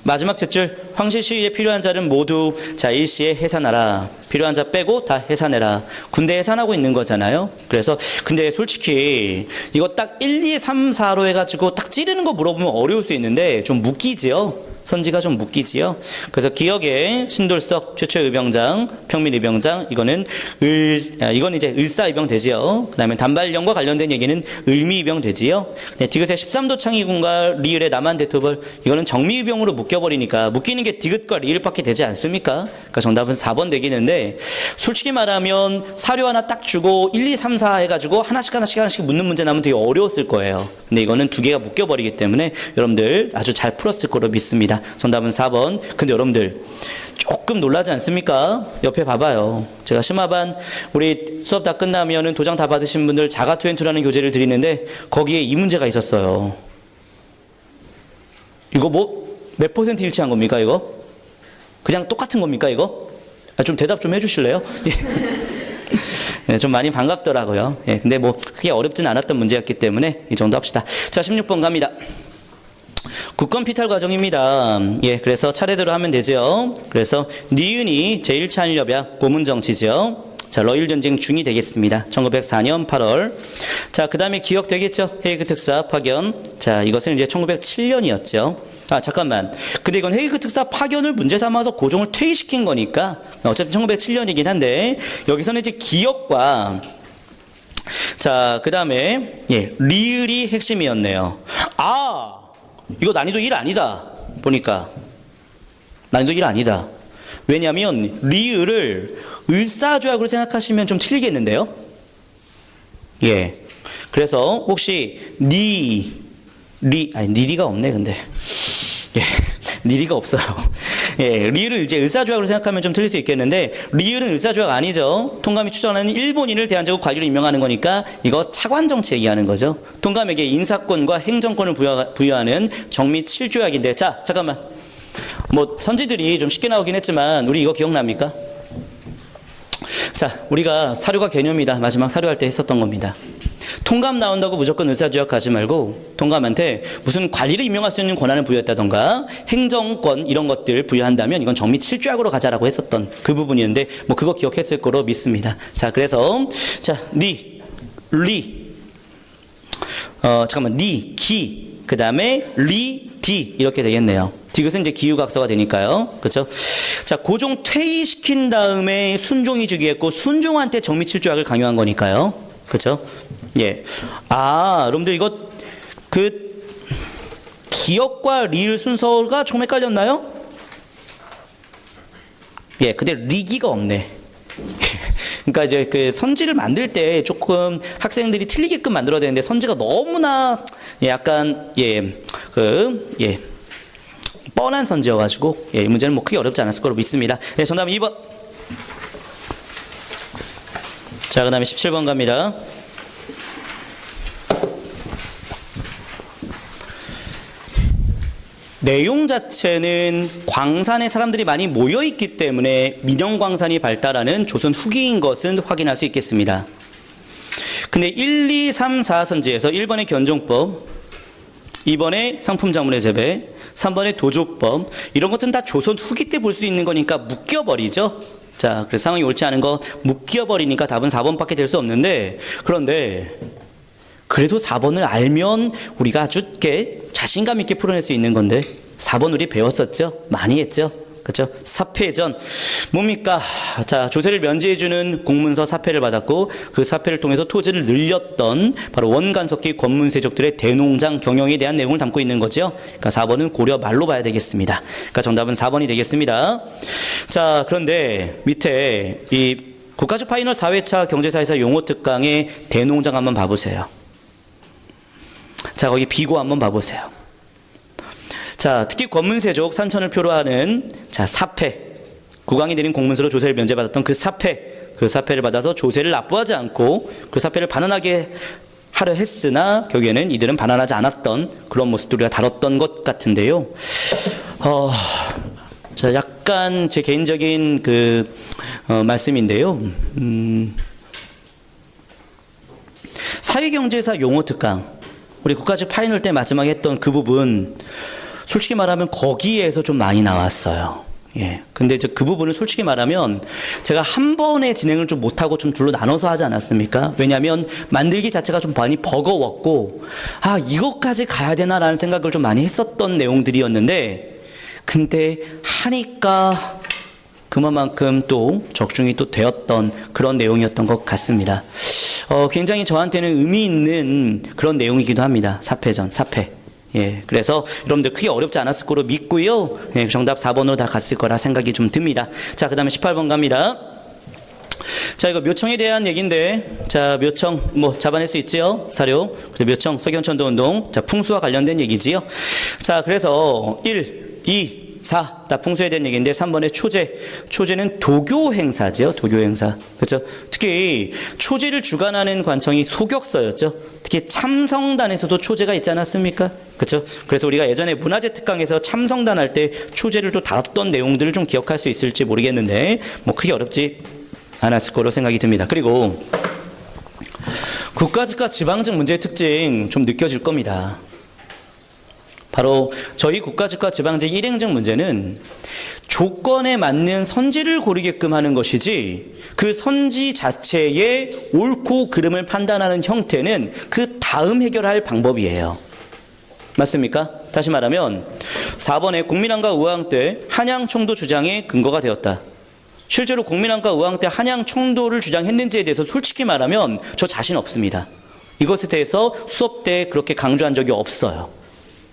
마지막 zet줄 황실시위에 필요한 자는 모두 자 일시에 해산하라. 필요한 자 빼고 다 해산해라. 군대 해산하고 있는 거잖아요. 그래서 근데 솔직히 이거 딱 1, 2, 3, 4로 해가지고 딱 찌르는 거 물어보면 어려울 수 있는데 좀 묶이지요. 선지가 좀 묶이지요. 그래서 기억에 신돌석 최초의 의병장, 평민 의병장 이거는 이건 이제 을사 의병 되지요. 그다음에 단발령과 관련된 얘기는 을미 의병 되지요. 네, 디귿의 13도 창의군과 리을의 남한 대토벌 이거는 정미 의병으로 묶여버리니까 묶이는 게 디귿과 리을밖에 되지 않습니까? 그러니까 정답은 4번 되기는데 솔직히 말하면 사료 하나 딱 주고 1, 2, 3, 4 해가지고 하나씩 묻는 문제 나면 되게 어려웠을 거예요. 근데 이거는 두 개가 묶여버리기 때문에 여러분들 아주 잘 풀었을 거로 믿습니다. 정답은 4번. 근데 여러분들 조금 놀라지 않습니까? 옆에 봐봐요. 제가 심화반 우리 수업 다 끝나면은 도장 다 받으신 분들 자가투엔투라는 교재를 드리는데 거기에 이 문제가 있었어요. 이거 뭐 몇 % 일치한 겁니까 이거? 그냥 똑같은 겁니까 이거? 좀 대답 좀 해주실래요? 네, 좀 많이 반갑더라고요. 예, 근데 뭐 그게 어렵진 않았던 문제였기 때문에 이 정도 합시다. 자, 16번 갑니다. 국권 피탈 과정입니다. 예, 그래서 차례대로 하면 되죠. 그래서 니은이 제1차일협약 고문정치죠. 자, 러일 전쟁 중이 되겠습니다. 1904년 8월. 자, 그 다음에 기억되겠죠? 헤이그 특사 파견. 자, 이것은 이제 1907년이었죠. 아, 잠깐만. 근데 이건 헤이그 특사 파견을 문제 삼아서 고종을 퇴위시킨 거니까 어차피 1907년이긴 한데 여기서는 이제 기억과 자, 그 다음에 예, 리을이 핵심이었네요. 아, 이거 난이도 1 아니다. 보니까 난이도 1 아니다. 왜냐하면 리을을 을사조약으로 생각하시면 좀 틀리겠는데요. 예. 그래서 혹시 니리가 없네 근데. 예. 니리가 없어요. 예, 리을을 이제 을사조약으로 생각하면 좀 틀릴 수 있겠는데 리을은 을사조약 아니죠. 통감이 추천하는 일본인을 대한제국 관리로 임명하는 거니까 이거 차관정치 얘기하는 거죠. 통감에게 인사권과 행정권을 부여하는 정미 7조약인데 자, 잠깐만. 뭐 선지들이 좀 쉽게 나오긴 했지만 우리 이거 기억납니까? 자, 우리가 사료가 개념이다. 마지막 사료할 때 했었던 겁니다. 통감 나온다고 무조건 을사조약 가지 말고 통감한테 무슨 관리를 임명할 수 있는 권한을 부여했다던가 행정권 이런 것들 부여한다면 이건 정미 7조약으로 가자라고 했었던 그 부분이었는데 뭐 그거 기억했을 거로 믿습니다. 자, 그래서 자, 잠깐만 기 그 다음에 디 이렇게 되겠네요. 디귿은 이제 기후각서가 되니까요. 그렇죠? 자, 고종 퇴위시킨 다음에 순종이 즉위했고 순종한테 정미 7조약을 강요한 거니까요. 그렇죠? 예. 아, 여러분들 이거 그 기억과 리을 순서가 조금 헷갈렸나요? 예, 근데 리기가 없네. 그러니까 이제 그 선지를 만들 때 조금 학생들이 틀리게끔 만들어야 되는데 선지가 너무나 약간 뻔한 선지여가지고 이 문제는 뭐 크게 어렵지 않았을 거로 믿습니다. 네, 정답은 2번. 자, 그 다음에 17번 갑니다. 내용 자체는 광산에 사람들이 많이 모여있기 때문에 민영광산이 발달하는 조선 후기인 것은 확인할 수 있겠습니다. 근데 1, 2, 3, 4 선지에서 1번의 견종법, 2번의 상품작물의 재배, 3번의 도조법 이런 것들은 다 조선 후기 때 볼 수 있는 거니까 묶여버리죠. 자, 그래서 상황이 옳지 않은 거 묶여버리니까 답은 4번밖에 될 수 없는데 그런데 그래도 4번을 알면 우리가 아주 자신감 있게 풀어낼 수 있는 건데 4번 우리 배웠었죠? 많이 했죠? 그렇죠? 사패전 뭡니까? 자, 조세를 면제해주는 공문서 사패를 받았고 그 사패를 통해서 토지를 늘렸던 바로 원간석기 권문세족들의 대농장 경영에 대한 내용을 담고 있는 거죠. 그러니까 4번은 고려 말로 봐야 되겠습니다. 그러니까 정답은 4번이 되겠습니다. 자, 그런데 밑에 이 국가적 파이널 4회차 경제사회사 용어 특강의 대농장 한번 봐보세요. 자, 거기 비고 한번 봐보세요. 자, 특히 권문세족 산천을 표로하는 자, 사패. 국왕이 내린 공문서로 조세를 면제받았던 그 사패를 받아서 조세를 납부하지 않고 그 사패를 반환하게 하려 했으나 결국에는 이들은 반환하지 않았던 그런 모습들을 우리가 다뤘던 것 같은데요. 자, 약간 제 개인적인 말씀인데요. 사회경제사 용어특강, 우리 국가직 파이널 때 마지막에 했던 그 부분, 솔직히 말하면 거기에서 좀 많이 나왔어요. 예. 근데 그 부분을 솔직히 말하면 제가 한 번에 진행을 좀 못하고 좀 둘로 나눠서 하지 않았습니까? 왜냐하면 만들기 자체가 좀 많이 버거웠고, 이것까지 가야 되나라는 생각을 좀 많이 했었던 내용들이었는데, 근데 하니까 그만큼 또 적중이 또 되었던 그런 내용이었던 것 같습니다. 굉장히 저한테는 의미 있는 그런 내용이기도 합니다. 사패전, 사패. 예, 그래서 여러분들 크게 어렵지 않았을 거로 믿고요. 예, 정답 4번으로 다 갔을 거라 생각이 좀 듭니다. 자, 그 다음에 18번 갑니다. 자, 이거 묘청에 대한 얘기인데, 자, 묘청, 잡아낼 수 있지요? 사료. 그리고 묘청, 서기원천도 운동. 자, 풍수와 관련된 얘기지요. 자, 그래서 1, 2, 4, 다 풍수에 대한 얘기인데 3번에 초제는 도교 행사죠. 도교 행사. 그렇죠? 특히 초제를 주관하는 관청이 소격서였죠. 특히 참성단에서도 초제가 있지 않았습니까? 그렇죠? 그래서 우리가 예전에 문화재 특강에서 참성단 할 때 초제를 또 다뤘던 내용들을 좀 기억할 수 있을지 모르겠는데 크게 어렵지 않았을 거로 생각이 듭니다. 그리고 국가직과 지방직 문제의 특징 좀 느껴질 겁니다. 바로 저희 국가직과 지방직 일행직 문제는 조건에 맞는 선지를 고르게끔 하는 것이지 그 선지 자체의 옳고 그름을 판단하는 형태는 그 다음 해결할 방법이에요. 맞습니까? 다시 말하면 4번에 국민항과 의왕 때 한양 총도 주장의 근거가 되었다. 실제로 국민항과 의왕 때 한양 총도를 주장했는지에 대해서 솔직히 말하면 저 자신 없습니다. 이것에 대해서 수업 때 그렇게 강조한 적이 없어요.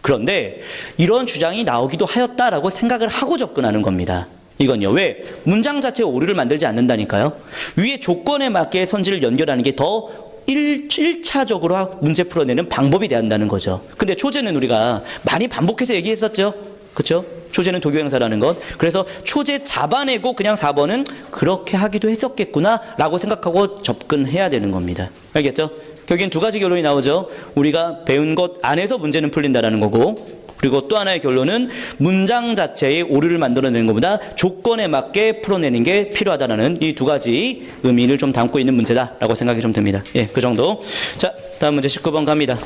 그런데 이런 주장이 나오기도 하였다라고 생각을 하고 접근하는 겁니다. 이건요. 왜? 문장 자체에 오류를 만들지 않는다니까요. 위에 조건에 맞게 선지를 연결하는 게 더 1차적으로 문제 풀어내는 방법이 된다는 거죠. 근데 초제는 우리가 많이 반복해서 얘기했었죠. 그렇죠? 초제는 도교행사라는 것. 그래서 초제 잡아내고 그냥 4번은 그렇게 하기도 했었겠구나 라고 생각하고 접근해야 되는 겁니다. 알겠죠? 결국엔 두 가지 결론이 나오죠. 우리가 배운 것 안에서 문제는 풀린다라는 거고, 그리고 또 하나의 결론은 문장 자체의 오류를 만들어내는 것보다 조건에 맞게 풀어내는 게 필요하다는 이 두 가지 의미를 좀 담고 있는 문제다라고 생각이 좀 듭니다. 예, 그 정도. 자, 다음 문제 19번 갑니다.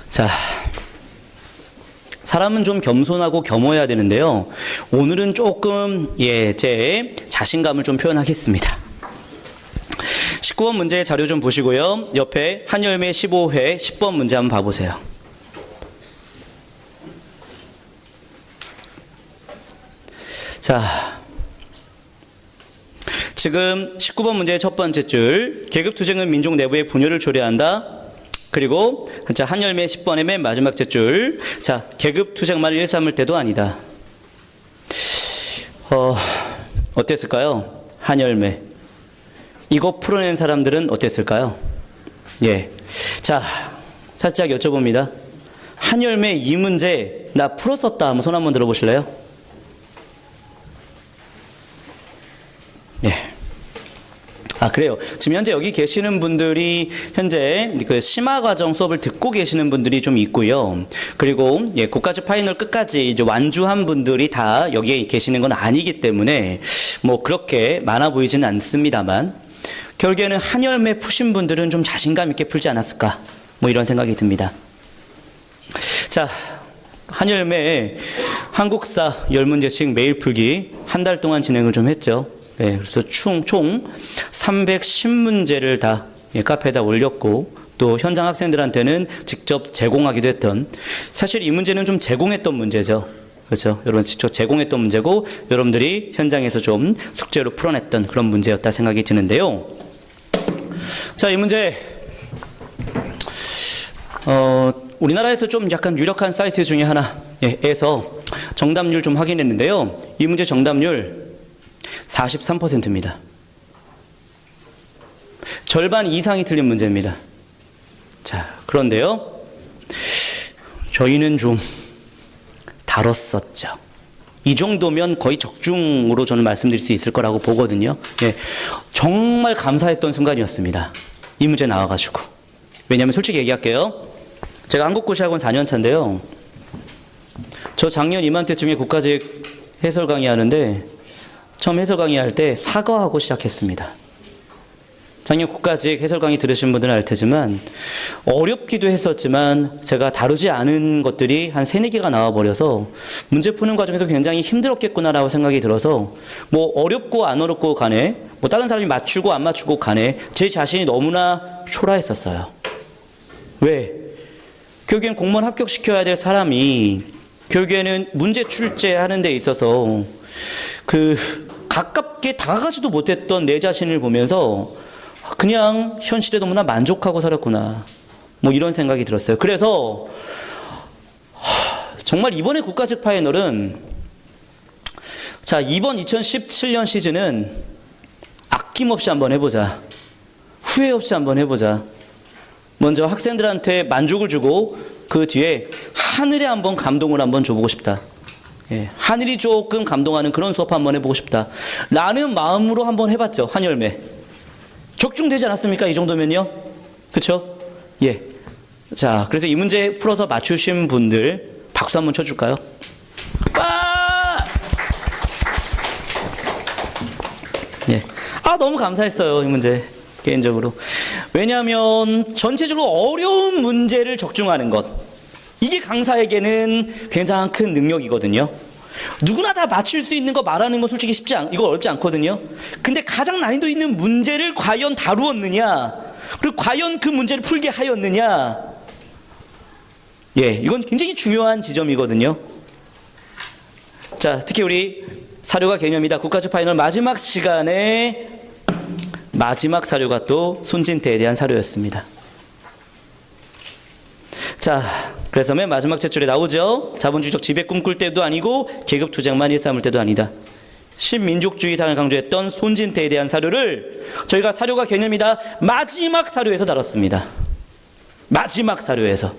자, 사람은 좀 겸손하고 겸허해야 되는데요. 오늘은 조금 제 자신감을 좀 표현하겠습니다. 19번 문제 자료 좀 보시고요. 옆에 한열매 15회 10번 문제 한번 봐보세요. 자, 지금 19번 문제의 첫 번째 줄, 계급투쟁은 민족 내부의 분열을 초래한다. 그리고 자, 한열매 10번의 맨 마지막 줄, 자, 계급투쟁만 일삼을 때도 아니다. 어땠을까요? 한열매. 이거 풀어낸 사람들은 어땠을까요? 예. 자, 살짝 여쭤봅니다. 한열매 이 문제 나 풀었었다 하면 손 한번 들어보실래요? 예. 그래요. 지금 현재 여기 계시는 분들이 현재 그 심화과정 수업을 듣고 계시는 분들이 좀 있고요. 그리고 국가직 파이널 끝까지 이제 완주한 분들이 다 여기에 계시는 건 아니기 때문에 그렇게 많아 보이지는 않습니다만, 결국에는 한열매 푸신 분들은 좀 자신감 있게 풀지 않았을까, 이런 생각이 듭니다. 자, 한열매 한국사 10문제씩 매일 풀기 한 달 동안 진행을 좀 했죠. 네, 그래서 총 310문제를 다 카페에다 올렸고, 또 현장 학생들한테는 직접 제공하기도 했던, 사실 이 문제는 좀 제공했던 문제죠. 그렇죠? 여러분 직접 제공했던 문제고, 여러분들이 현장에서 좀 숙제로 풀어냈던 그런 문제였다 생각이 드는데요. 자, 이 문제 우리나라에서 좀 약간 유력한 사이트 중에 하나에서 정답률 좀 확인했는데요. 이 문제 정답률 43%입니다. 절반 이상이 틀린 문제입니다. 자, 그런데요. 저희는 좀 다뤘었죠. 이 정도면 거의 적중으로 저는 말씀드릴 수 있을 거라고 보거든요. 예, 정말 감사했던 순간이었습니다. 이 문제 나와가지고. 왜냐하면 솔직히 얘기할게요. 제가 한국고시학원 4년 차인데요. 저 작년 이맘때쯤에 국가직 해설 강의하는데 처음 해설 강의할 때 사과하고 시작했습니다. 작년 국가직 해설 강의 들으신 분들은 알 테지만 어렵기도 했었지만 제가 다루지 않은 것들이 한 3-4개가 나와버려서 문제 푸는 과정에서 굉장히 힘들었겠구나라고 생각이 들어서 뭐 어렵고 안 어렵고 간에 뭐 다른 사람이 맞추고 안 맞추고 간에 제 자신이 너무나 초라했었어요. 왜? 결국엔 공무원 합격시켜야 될 사람이 결국에는 문제 출제하는 데 있어서 가깝게 다가가지도 못했던 내 자신을 보면서 그냥 현실에 너무나 만족하고 살았구나. 뭐 이런 생각이 들었어요. 그래서 정말 이번에 국가직 파이널은 자, 이번 2017년 시즌은 아낌없이 한번 해보자. 후회 없이 한번 해보자. 먼저 학생들한테 만족을 주고 그 뒤에 하늘에 한번 감동을 한번 줘보고 싶다. 예, 하늘이 조금 감동하는 그런 수업 한번 해보고 싶다. 라는 마음으로 한번 해봤죠. 한열매. 적중되지 않았습니까? 이 정도면요. 그렇죠? 예. 자, 그래서 이 문제 풀어서 맞추신 분들 박수 한번 쳐줄까요? 예. 너무 감사했어요. 이 문제. 개인적으로. 왜냐하면 전체적으로 어려운 문제를 적중하는 것. 이게 강사에게는 굉장히 큰 능력이거든요. 누구나 다 맞출 수 있는 거 말하는 건 솔직히 이거 어렵지 않거든요. 근데 가장 난이도 있는 문제를 과연 다루었느냐, 그리고 과연 그 문제를 풀게 하였느냐. 예, 이건 굉장히 중요한 지점이거든요. 자, 특히 우리 사료가 개념이다 국가직 파이널 마지막 시간에 마지막 사료가 또 손진태에 대한 사료였습니다. 자, 그래서 맨 마지막 탯줄에 나오죠. 자본주의적 지배 꿈꿀 때도 아니고 계급투쟁만 일삼을 때도 아니다. 신민족주의상을 강조했던 손진태에 대한 사료를 저희가 사료가 개념이다 마지막 사료에서 다뤘습니다. 마지막 사료에서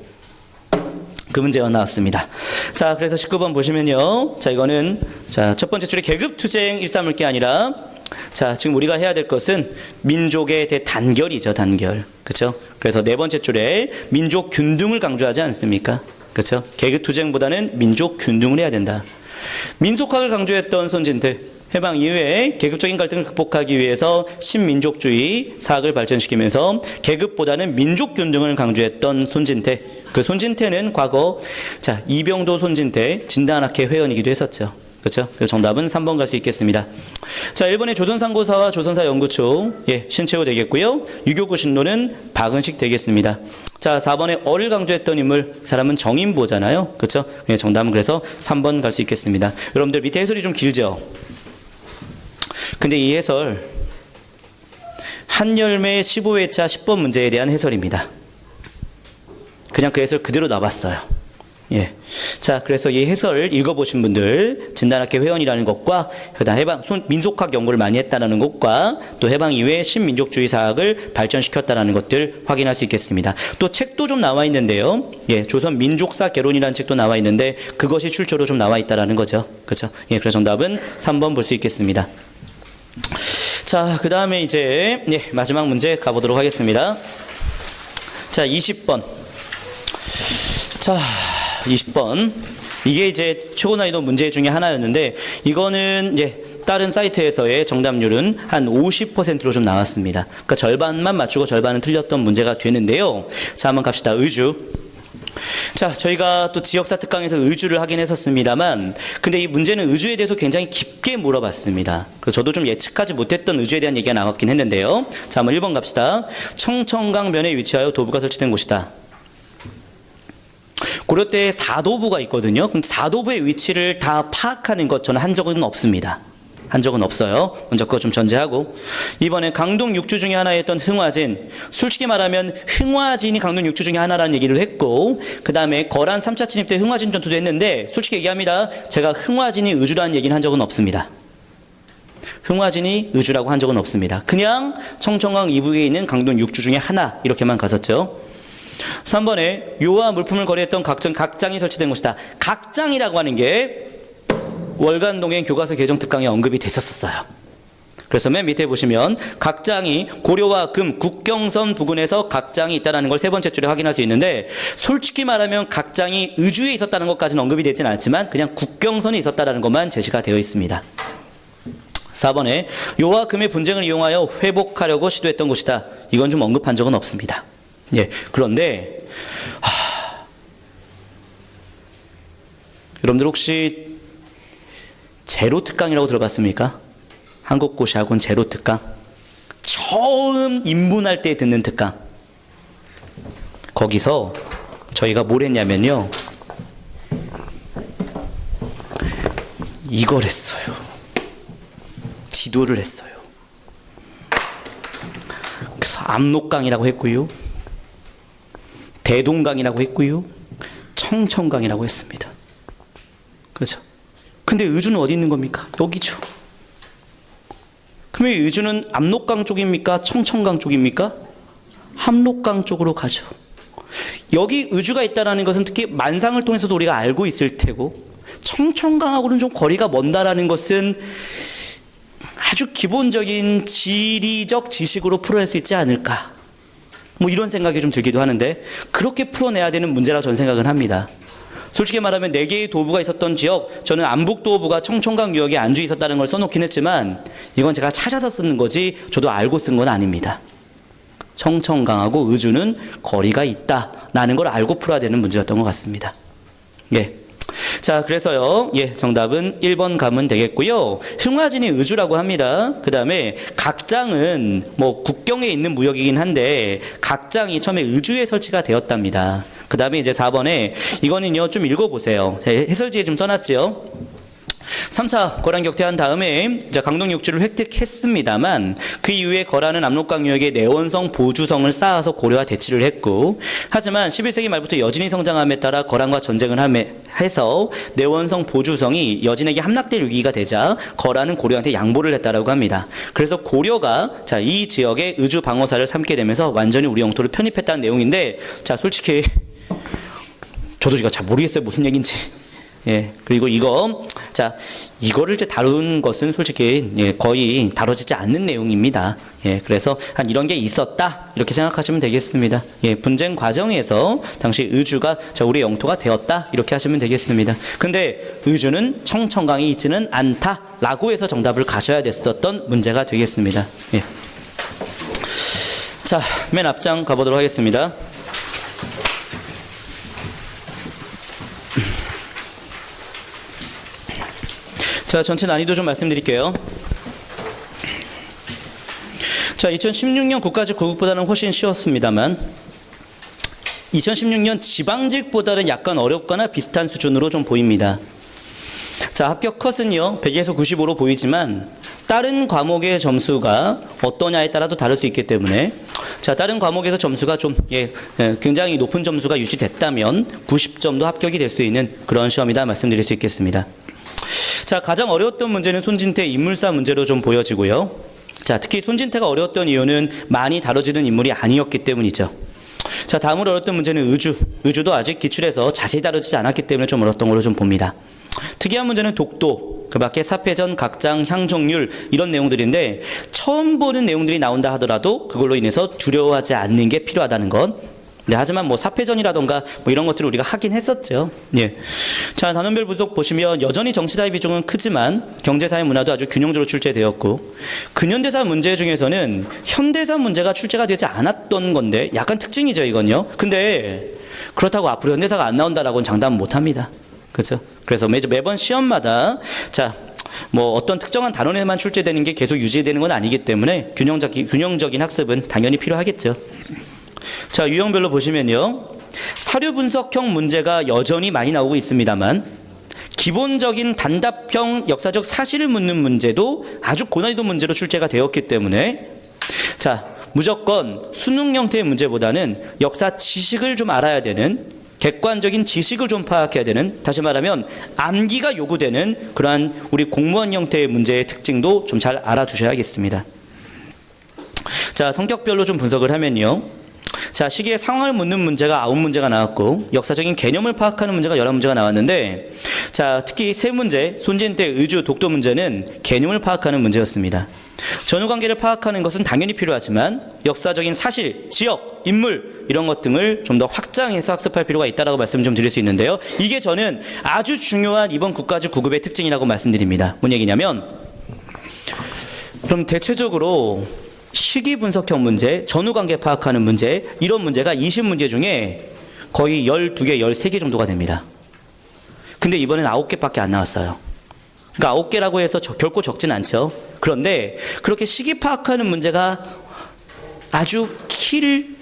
그 문제가 나왔습니다. 자, 그래서 19번 보시면요. 자, 이거는 자, 첫 번째 줄에 계급투쟁 일삼을 게 아니라 자, 지금 우리가 해야 될 것은 민족의 대단결이죠. 단결. 그렇죠? 그래서 네 번째 줄에 민족 균등을 강조하지 않습니까? 그렇죠? 계급투쟁보다는 민족 균등을 해야 된다. 민속학을 강조했던 손진태. 해방 이후에 계급적인 갈등을 극복하기 위해서 신민족주의 사학을 발전시키면서 계급보다는 민족 균등을 강조했던 손진태. 그 손진태는 과거 자, 이병도 손진태 진단학회 회원이기도 했었죠. 그렇죠? 그래서 정답은 3번 갈 수 있겠습니다. 자, 1번에 조선상고사와 조선사 연구초, 예, 신채호 되겠고요. 유교구 신론은 박은식 되겠습니다. 자, 4번에 어를 강조했던 인물, 사람은 정인보잖아요. 그렇죠? 예, 정답은 그래서 3번 갈 수 있겠습니다. 여러분들 밑에 해설이 좀 길죠? 근데 이 해설 한열매 15회차 10번 문제에 대한 해설입니다. 그냥 그 해설 그대로 나왔어요. 예. 자, 그래서 이 해설 읽어보신 분들, 진단학회 회원이라는 것과, 그다음 민속학 연구를 많이 했다는 것과, 또 해방 이후에 신민족주의 사학을 발전시켰다는 것들 확인할 수 있겠습니다. 또 책도 좀 나와 있는데요. 예, 조선 민족사 개론이라는 책도 나와 있는데, 그것이 출처로 좀 나와 있다는 거죠. 그렇죠? 예, 그래서 정답은 3번 볼 수 있겠습니다. 자, 그 다음에 이제, 예, 마지막 문제 가보도록 하겠습니다. 자, 20번. 자, 20번. 이게 이제 최고 난이도 문제 중에 하나였는데, 이거는 이제 다른 사이트에서의 정답률은 한 50%로 좀 나왔습니다. 그러니까 절반만 맞추고 절반은 틀렸던 문제가 되는데요. 자, 한번 갑시다. 의주. 자, 저희가 또 지역사 특강에서 의주를 하긴 했었습니다만, 근데 이 문제는 의주에 대해서 굉장히 깊게 물어봤습니다. 그래서 저도 좀 예측하지 못했던 의주에 대한 얘기가 나왔긴 했는데요. 자, 한번 1번 갑시다. 청천강변에 위치하여 도부가 설치된 곳이다. 고려 때 사도부가 있거든요. 근데 사도부의 위치를 다 파악하는 것 저는 한 적은 없습니다. 한 적은 없어요. 먼저 그거 좀 전제하고. 이번에 강동 6주 중에 하나였던 흥화진. 솔직히 말하면 흥화진이 강동 6주 중에 하나라는 얘기를 했고, 그 다음에 거란 3차 침입 때 흥화진 전투도 했는데, 솔직히 얘기합니다. 제가 흥화진이 의주라는 얘기는 한 적은 없습니다. 흥화진이 의주라고 한 적은 없습니다. 그냥 청천강 이북에 있는 강동 6주 중에 하나 이렇게만 갔었죠. 3번에 요와 물품을 거래했던 각장이 설치된 곳이다. 각장이라고 하는 게 월간동행 교과서 개정 특강에 언급이 됐었어요. 그래서 맨 밑에 보시면 각장이 고려와 금 국경선 부근에서 각장이 있다는 걸 세 번째 줄에 확인할 수 있는데, 솔직히 말하면 각장이 의주에 있었다는 것까지는 언급이 되진 않지만 그냥 국경선에 있었다는 것만 제시가 되어 있습니다. 4번에 요와 금의 분쟁을 이용하여 회복하려고 시도했던 곳이다. 이건 좀 언급한 적은 없습니다. 예, 그런데 여러분들 혹시 제로 특강이라고 들어봤습니까? 한국고시학원 제로 특강. 처음 입문할 때 듣는 특강. 거기서 저희가 뭘 했냐면요, 이걸 했어요. 지도를 했어요. 그래서 압록강이라고 했고요, 대동강이라고 했고요, 청천강이라고 했습니다. 그렇죠? 근데 의주는 어디 있는 겁니까? 여기죠. 그러면 의주는 압록강 쪽입니까? 청천강 쪽입니까? 압록강 쪽으로 가죠. 여기 의주가 있다는 것은 특히 만상을 통해서도 우리가 알고 있을 테고, 청천강하고는 좀 거리가 먼다라는 것은 아주 기본적인 지리적 지식으로 풀어낼 수 있지 않을까, 뭐 이런 생각이 좀 들기도 하는데, 그렇게 풀어내야 되는 문제라고 저는 생각은 합니다. 솔직히 말하면 4개의 도부가 있었던 지역, 저는 안북도부가 청천강 유역에 안주에 있었다는 걸 써놓긴 했지만 이건 제가 찾아서 쓰는 거지 저도 알고 쓴 건 아닙니다. 청천강하고 의주는 거리가 있다라는 걸 알고 풀어야 되는 문제였던 것 같습니다. 예. 자, 그래서요, 예, 정답은 1번 가면 되겠고요. 흥화진이 의주라고 합니다. 그 다음에 각장은 뭐 국경에 있는 무역이긴 한데 각장이 처음에 의주에 설치가 되었답니다. 그 다음에 이제 4번에 이거는요, 좀 읽어보세요. 해설지에 좀 써놨죠. 3차 거란 격퇴한 다음에 강동 6주를 획득했습니다만 그 이후에 거란은 압록강 유역에 내원성 보주성을 쌓아서 고려와 대치를 했고, 하지만 11세기 말부터 여진이 성장함에 따라 거란과 전쟁을 해서 내원성 보주성이 여진에게 함락될 위기가 되자 거란은 고려한테 양보를 했다라고 합니다. 그래서 고려가 이 지역의 의주 방어사를 삼게 되면서 완전히 우리 영토를 편입했다는 내용인데, 솔직히 저도 제가 잘 모르겠어요, 무슨 얘기인지. 예, 그리고 이거를 이제 다룬 것은 솔직히 거의 다뤄지지 않는 내용입니다. 예, 그래서 한 이런 게 있었다 이렇게 생각하시면 되겠습니다. 예, 분쟁 과정에서 당시 의주가 우리 영토가 되었다 이렇게 하시면 되겠습니다. 근데 의주는 청천강에 있지는 않다라고 해서 정답을 가셔야 됐었던 문제가 되겠습니다. 예. 자, 맨 앞장 가보도록 하겠습니다. 자, 전체 난이도 좀 말씀드릴게요. 자, 2016년 국가직 구급보다는 훨씬 쉬웠습니다만 2016년 지방직보다는 약간 어렵거나 비슷한 수준으로 좀 보입니다. 자, 합격 컷은요 100에서 95로 보이지만 다른 과목의 점수가 어떠냐에 따라도 다를 수 있기 때문에 다른 과목에서 점수가 좀 굉장히 높은 점수가 유지됐다면 90점도 합격이 될 수 있는 그런 시험이다 말씀드릴 수 있겠습니다. 자, 가장 어려웠던 문제는 손진태 인물사 문제로 좀 보여지고요. 자, 특히 손진태가 어려웠던 이유는 많이 다뤄지는 인물이 아니었기 때문이죠. 자, 다음으로 어려웠던 문제는 의주도 아직 기출에서 자세히 다뤄지지 않았기 때문에 좀 어려웠던 걸로 좀 봅니다. 특이한 문제는 독도, 그 밖에 사패전, 각장, 향정률 이런 내용들인데 처음 보는 내용들이 나온다 하더라도 그걸로 인해서 두려워하지 않는 게 필요하다는 것. 네, 하지만 뭐 사패전이라던가 뭐 이런 것들을 우리가 하긴 했었죠. 예. 자, 단원별 부속 보시면 여전히 정치사의 비중은 크지만 경제사의 문화도 아주 균형적으로 출제되었고, 근현대사 문제 중에서는 현대사 문제가 출제가 되지 않았던 건데 약간 특징이죠, 이건요. 근데 그렇다고 앞으로 현대사가 안 나온다라고는 장담은 못 합니다. 그렇죠? 그래서 매번 시험마다 뭐 어떤 특정한 단원에만 출제되는 게 계속 유지되는 건 아니기 때문에 균형적인 학습은 당연히 필요하겠죠. 자, 유형별로 보시면요. 사료 분석형 문제가 여전히 많이 나오고 있습니다만 기본적인 단답형 역사적 사실을 묻는 문제도 아주 고난이도 문제로 출제가 되었기 때문에 자, 무조건 수능 형태의 문제보다는 역사 지식을 좀 알아야 되는, 객관적인 지식을 좀 파악해야 되는, 다시 말하면 암기가 요구되는 그러한 우리 공무원 형태의 문제의 특징도 좀 잘 알아두셔야겠습니다. 자, 성격별로 좀 분석을 하면요. 자, 시기의 상황을 묻는 문제가 9문제가 나왔고 역사적인 개념을 파악하는 문제가 11문제가 나왔는데 자, 특히 세 문제, 손진태, 의주, 독도 문제는 개념을 파악하는 문제였습니다. 전후관계를 파악하는 것은 당연히 필요하지만 역사적인 사실, 지역, 인물 이런 것 등을 좀 더 확장해서 학습할 필요가 있다라고 말씀을 좀 드릴 수 있는데요. 이게 저는 아주 중요한 이번 국가직 9급의 특징이라고 말씀드립니다. 뭔 얘기냐면 그럼 대체적으로 시기 분석형 문제, 전후관계 파악하는 문제 이런 문제가 20문제 중에 거의 12개, 13개 정도가 됩니다. 근데 이번엔 9개밖에 안 나왔어요. 그러니까 9개라고 해서 결코 적진 않죠. 그런데 그렇게 시기 파악하는 문제가 아주 키를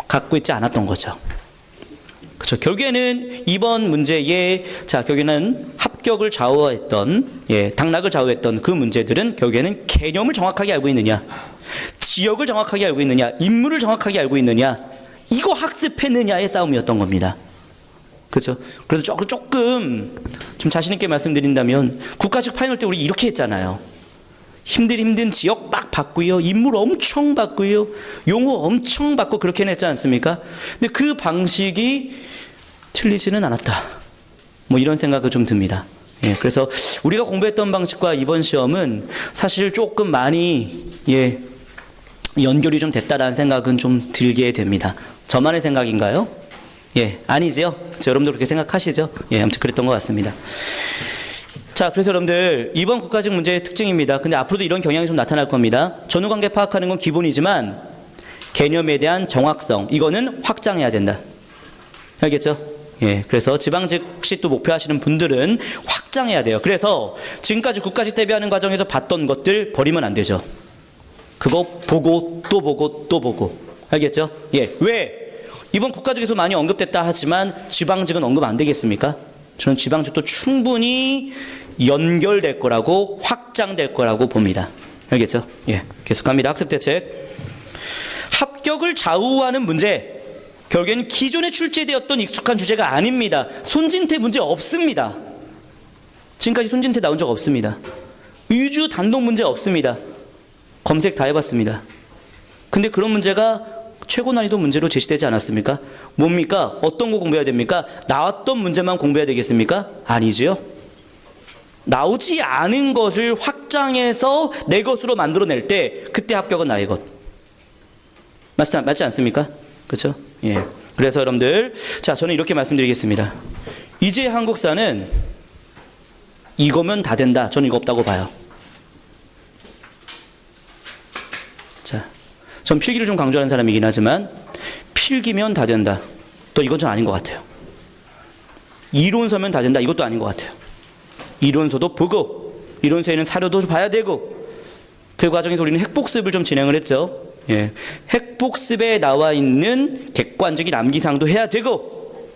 갖고 있지 않았던 거죠. 그렇죠. 결국에는 이번 문제에 자, 결국에는 합격을 좌우했던 당락을 좌우했던 그 문제들은 결국에는 개념을 정확하게 알고 있느냐, 지역을 정확하게 알고 있느냐, 인물을 정확하게 알고 있느냐, 이거 학습했느냐의 싸움이었던 겁니다. 그렇죠. 그래서 조금 좀 자신 있게 말씀드린다면 국가직 파이널 때 우리 이렇게 했잖아요. 힘든 지역 막 바꾸요, 인물 엄청 바꾸요, 용어 엄청 바꾸고 그렇게 했지 않습니까? 근데 그 방식이 틀리지는 않았다. 뭐 이런 생각이 좀 듭니다. 예, 그래서 우리가 공부했던 방식과 이번 시험은 사실 조금 많이 연결이 좀 됐다라는 생각은 좀 들게 됩니다. 저만의 생각인가요? 예, 아니지요? 여러분도 그렇게 생각하시죠? 예, 아무튼 그랬던 것 같습니다. 자, 그래서 여러분들 이번 국가직 문제의 특징입니다. 근데 앞으로도 이런 경향이 좀 나타날 겁니다. 전후관계 파악하는 건 기본이지만 개념에 대한 정확성, 이거는 확장해야 된다. 알겠죠? 예, 그래서 지방직 혹시 또 목표하시는 분들은 확장해야 돼요. 그래서 지금까지 국가직 대비하는 과정에서 봤던 것들 버리면 안 되죠. 그거 보고 또 보고 또 보고. 알겠죠? 예, 왜? 이번 국가직에서 많이 언급됐다 하지만 지방직은 언급 안 되겠습니까? 저는 지방직도 충분히 연결될 거라고, 확장될 거라고 봅니다. 알겠죠? 예, 계속합니다. 학습대책. 합격을 좌우하는 문제. 결국엔 기존에 출제되었던 익숙한 주제가 아닙니다. 손진태 문제 없습니다. 지금까지 손진태 나온 적 없습니다. 의주 단독 문제 없습니다. 검색 다 해봤습니다. 근데 그런 문제가 최고 난이도 문제로 제시되지 않았습니까? 뭡니까? 어떤 거 공부해야 됩니까? 나왔던 문제만 공부해야 되겠습니까? 아니지요. 나오지 않은 것을 확장해서 내 것으로 만들어낼 때 그때 합격은 나의 것. 맞지 않습니까? 그렇죠? 예. 그래서 여러분들, 자, 저는 이렇게 말씀드리겠습니다. 이제 한국사는 이거면 다 된다. 저는 이거 없다고 봐요. 자, 전 필기를 좀 강조하는 사람이긴 하지만 필기면 다 된다. 또 이건 좀 아닌 것 같아요. 이론서면 다 된다. 이것도 아닌 것 같아요. 이론서도 보고, 이론서에는 사료도 봐야 되고, 그 과정에서 우리는 핵복습을 좀 진행을 했죠. 예. 핵복습에 나와 있는 객관적인 암기사항도 해야 되고,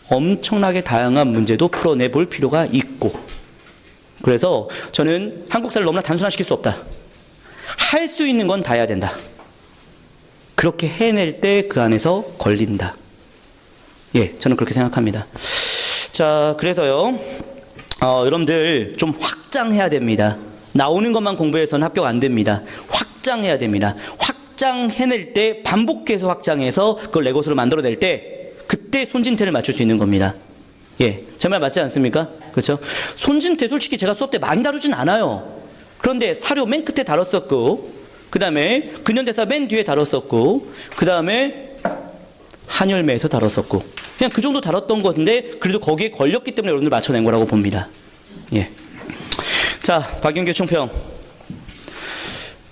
엄청나게 다양한 문제도 풀어내 볼 필요가 있고, 그래서 저는 한국사를 너무나 단순화시킬 수 없다. 할 수 있는 건 다 해야 된다. 그렇게 해낼 때 그 안에서 걸린다. 예, 저는 그렇게 생각합니다. 자, 그래서요, 여러분들 좀 확장해야 됩니다. 나오는 것만 공부해서는 합격 안 됩니다. 확장해야 됩니다. 확장해낼 때, 반복해서 확장해서 그걸 내 것으로 만들어낼 때 그때 손진태를 맞출 수 있는 겁니다. 예, 제 말 맞지 않습니까? 그렇죠? 손진태 솔직히 제가 수업 때 많이 다루진 않아요. 그런데 사료 맨 끝에 다뤘었고, 그 다음에 근현대사 맨 뒤에 다뤘었고, 그 다음에 한열매에서 다뤘었고, 그냥 그 정도 다뤘던 건데 그래도 거기에 걸렸기 때문에 여러분들 맞춰낸 거라고 봅니다. 예. 자, 박윤규 총평.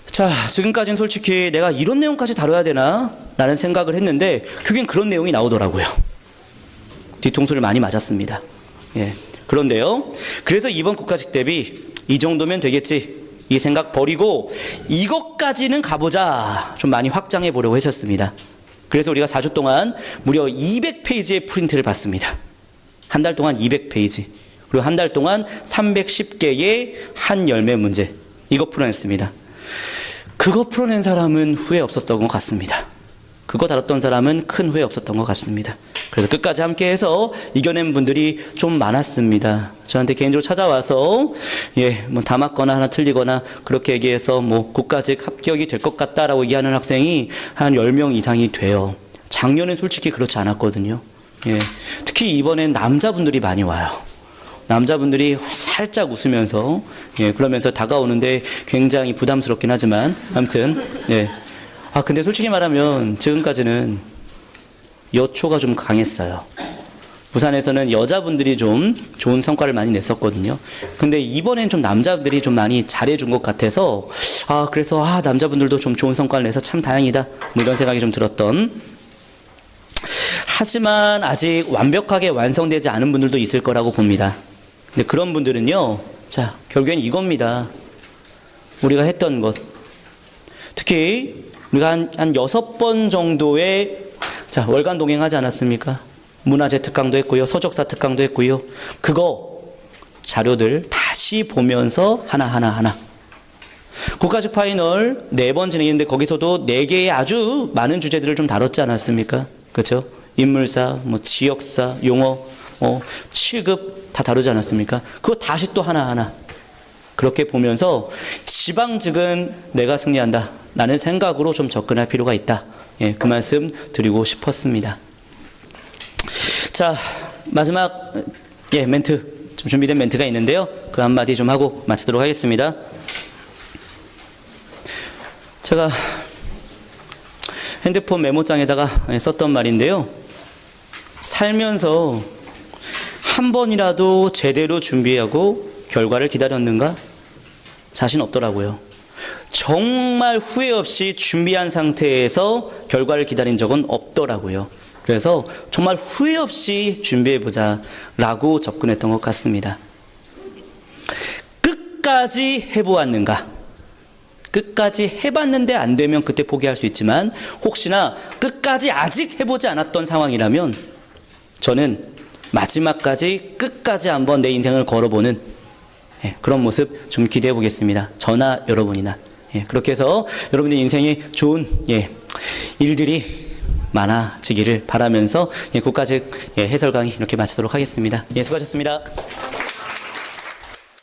자, 지금까지는 솔직히 내가 이런 내용까지 다뤄야 되나? 라는 생각을 했는데 그게 그런 내용이 나오더라고요. 뒤통수를 많이 맞았습니다. 예. 그런데요, 그래서 이번 국가직 대비 이 정도면 되겠지, 이 생각 버리고 이것까지는 가보자, 좀 많이 확장해 보려고 했었습니다. 그래서 우리가 4주 동안 무려 200페이지의 프린트를 받습니다. 한 달 동안 200페이지. 그리고 한 달 동안 310개의 한 열매 문제. 이거 풀어냈습니다. 그거 풀어낸 사람은 후회 없었던 것 같습니다. 그거 다뤘던 사람은 큰 후회 없었던 것 같습니다. 그래서 끝까지 함께해서 이겨낸 분들이 좀 많았습니다. 저한테 개인적으로 찾아와서 뭐 다 맞거나 하나 틀리거나 그렇게 얘기해서 뭐 국가직 합격이 될 것 같다라고 얘기하는 학생이 한 10명 이상이 돼요. 작년엔 솔직히 그렇지 않았거든요. 특히 이번엔 남자분들이 많이 와요. 남자분들이 살짝 웃으면서 그러면서 다가오는데 굉장히 부담스럽긴 하지만 아무튼 근데 솔직히 말하면 지금까지는 여초가 좀 강했어요. 부산에서는 여자분들이 좀 좋은 성과를 많이 냈었거든요. 근데 이번엔 좀 남자분들이 좀 많이 잘해준 것 같아서 그래서 남자분들도 좀 좋은 성과를 내서 참 다행이다 뭐 이런 생각이 좀 들었던. 하지만 아직 완벽하게 완성되지 않은 분들도 있을 거라고 봅니다. 근데 그런 분들은요, 자, 결국엔 이겁니다. 우리가 했던 것. 특히 우리가 한 6번 정도의 월간 동행하지 않았습니까? 문화재 특강도 했고요. 서적사 특강도 했고요. 그거 자료들 다시 보면서 하나. 국가직 파이널 4번 진행했는데 거기서도 4개의 아주 많은 주제들을 좀 다뤘지 않았습니까? 그렇죠? 인물사, 뭐 지역사, 용어, 7급 다 다루지 않았습니까? 그거 다시 또 하나. 그렇게 보면서 지방직은 내가 승리한다 라는 생각으로 좀 접근할 필요가 있다. 그 말씀 드리고 싶었습니다. 자, 마지막 멘트, 좀 준비된 멘트가 있는데요. 그 한마디 좀 하고 마치도록 하겠습니다. 제가 핸드폰 메모장에다가 썼던 말인데요. 살면서 한 번이라도 제대로 준비하고 결과를 기다렸는가? 자신 없더라고요. 정말 후회 없이 준비한 상태에서 결과를 기다린 적은 없더라고요. 그래서 정말 후회 없이 준비해보자 라고 접근했던 것 같습니다. 끝까지 해보았는가? 끝까지 해봤는데 안 되면 그때 포기할 수 있지만 혹시나 끝까지 아직 해보지 않았던 상황이라면 저는 마지막까지 끝까지 한번 내 인생을 걸어보는 그런 모습 좀 기대해 보겠습니다. 저나 여러분이나. 그렇게 해서 여러분의 인생에 좋은 일들이 많아지기를 바라면서 국가직 해설 강의 이렇게 마치도록 하겠습니다. 수고하셨습니다.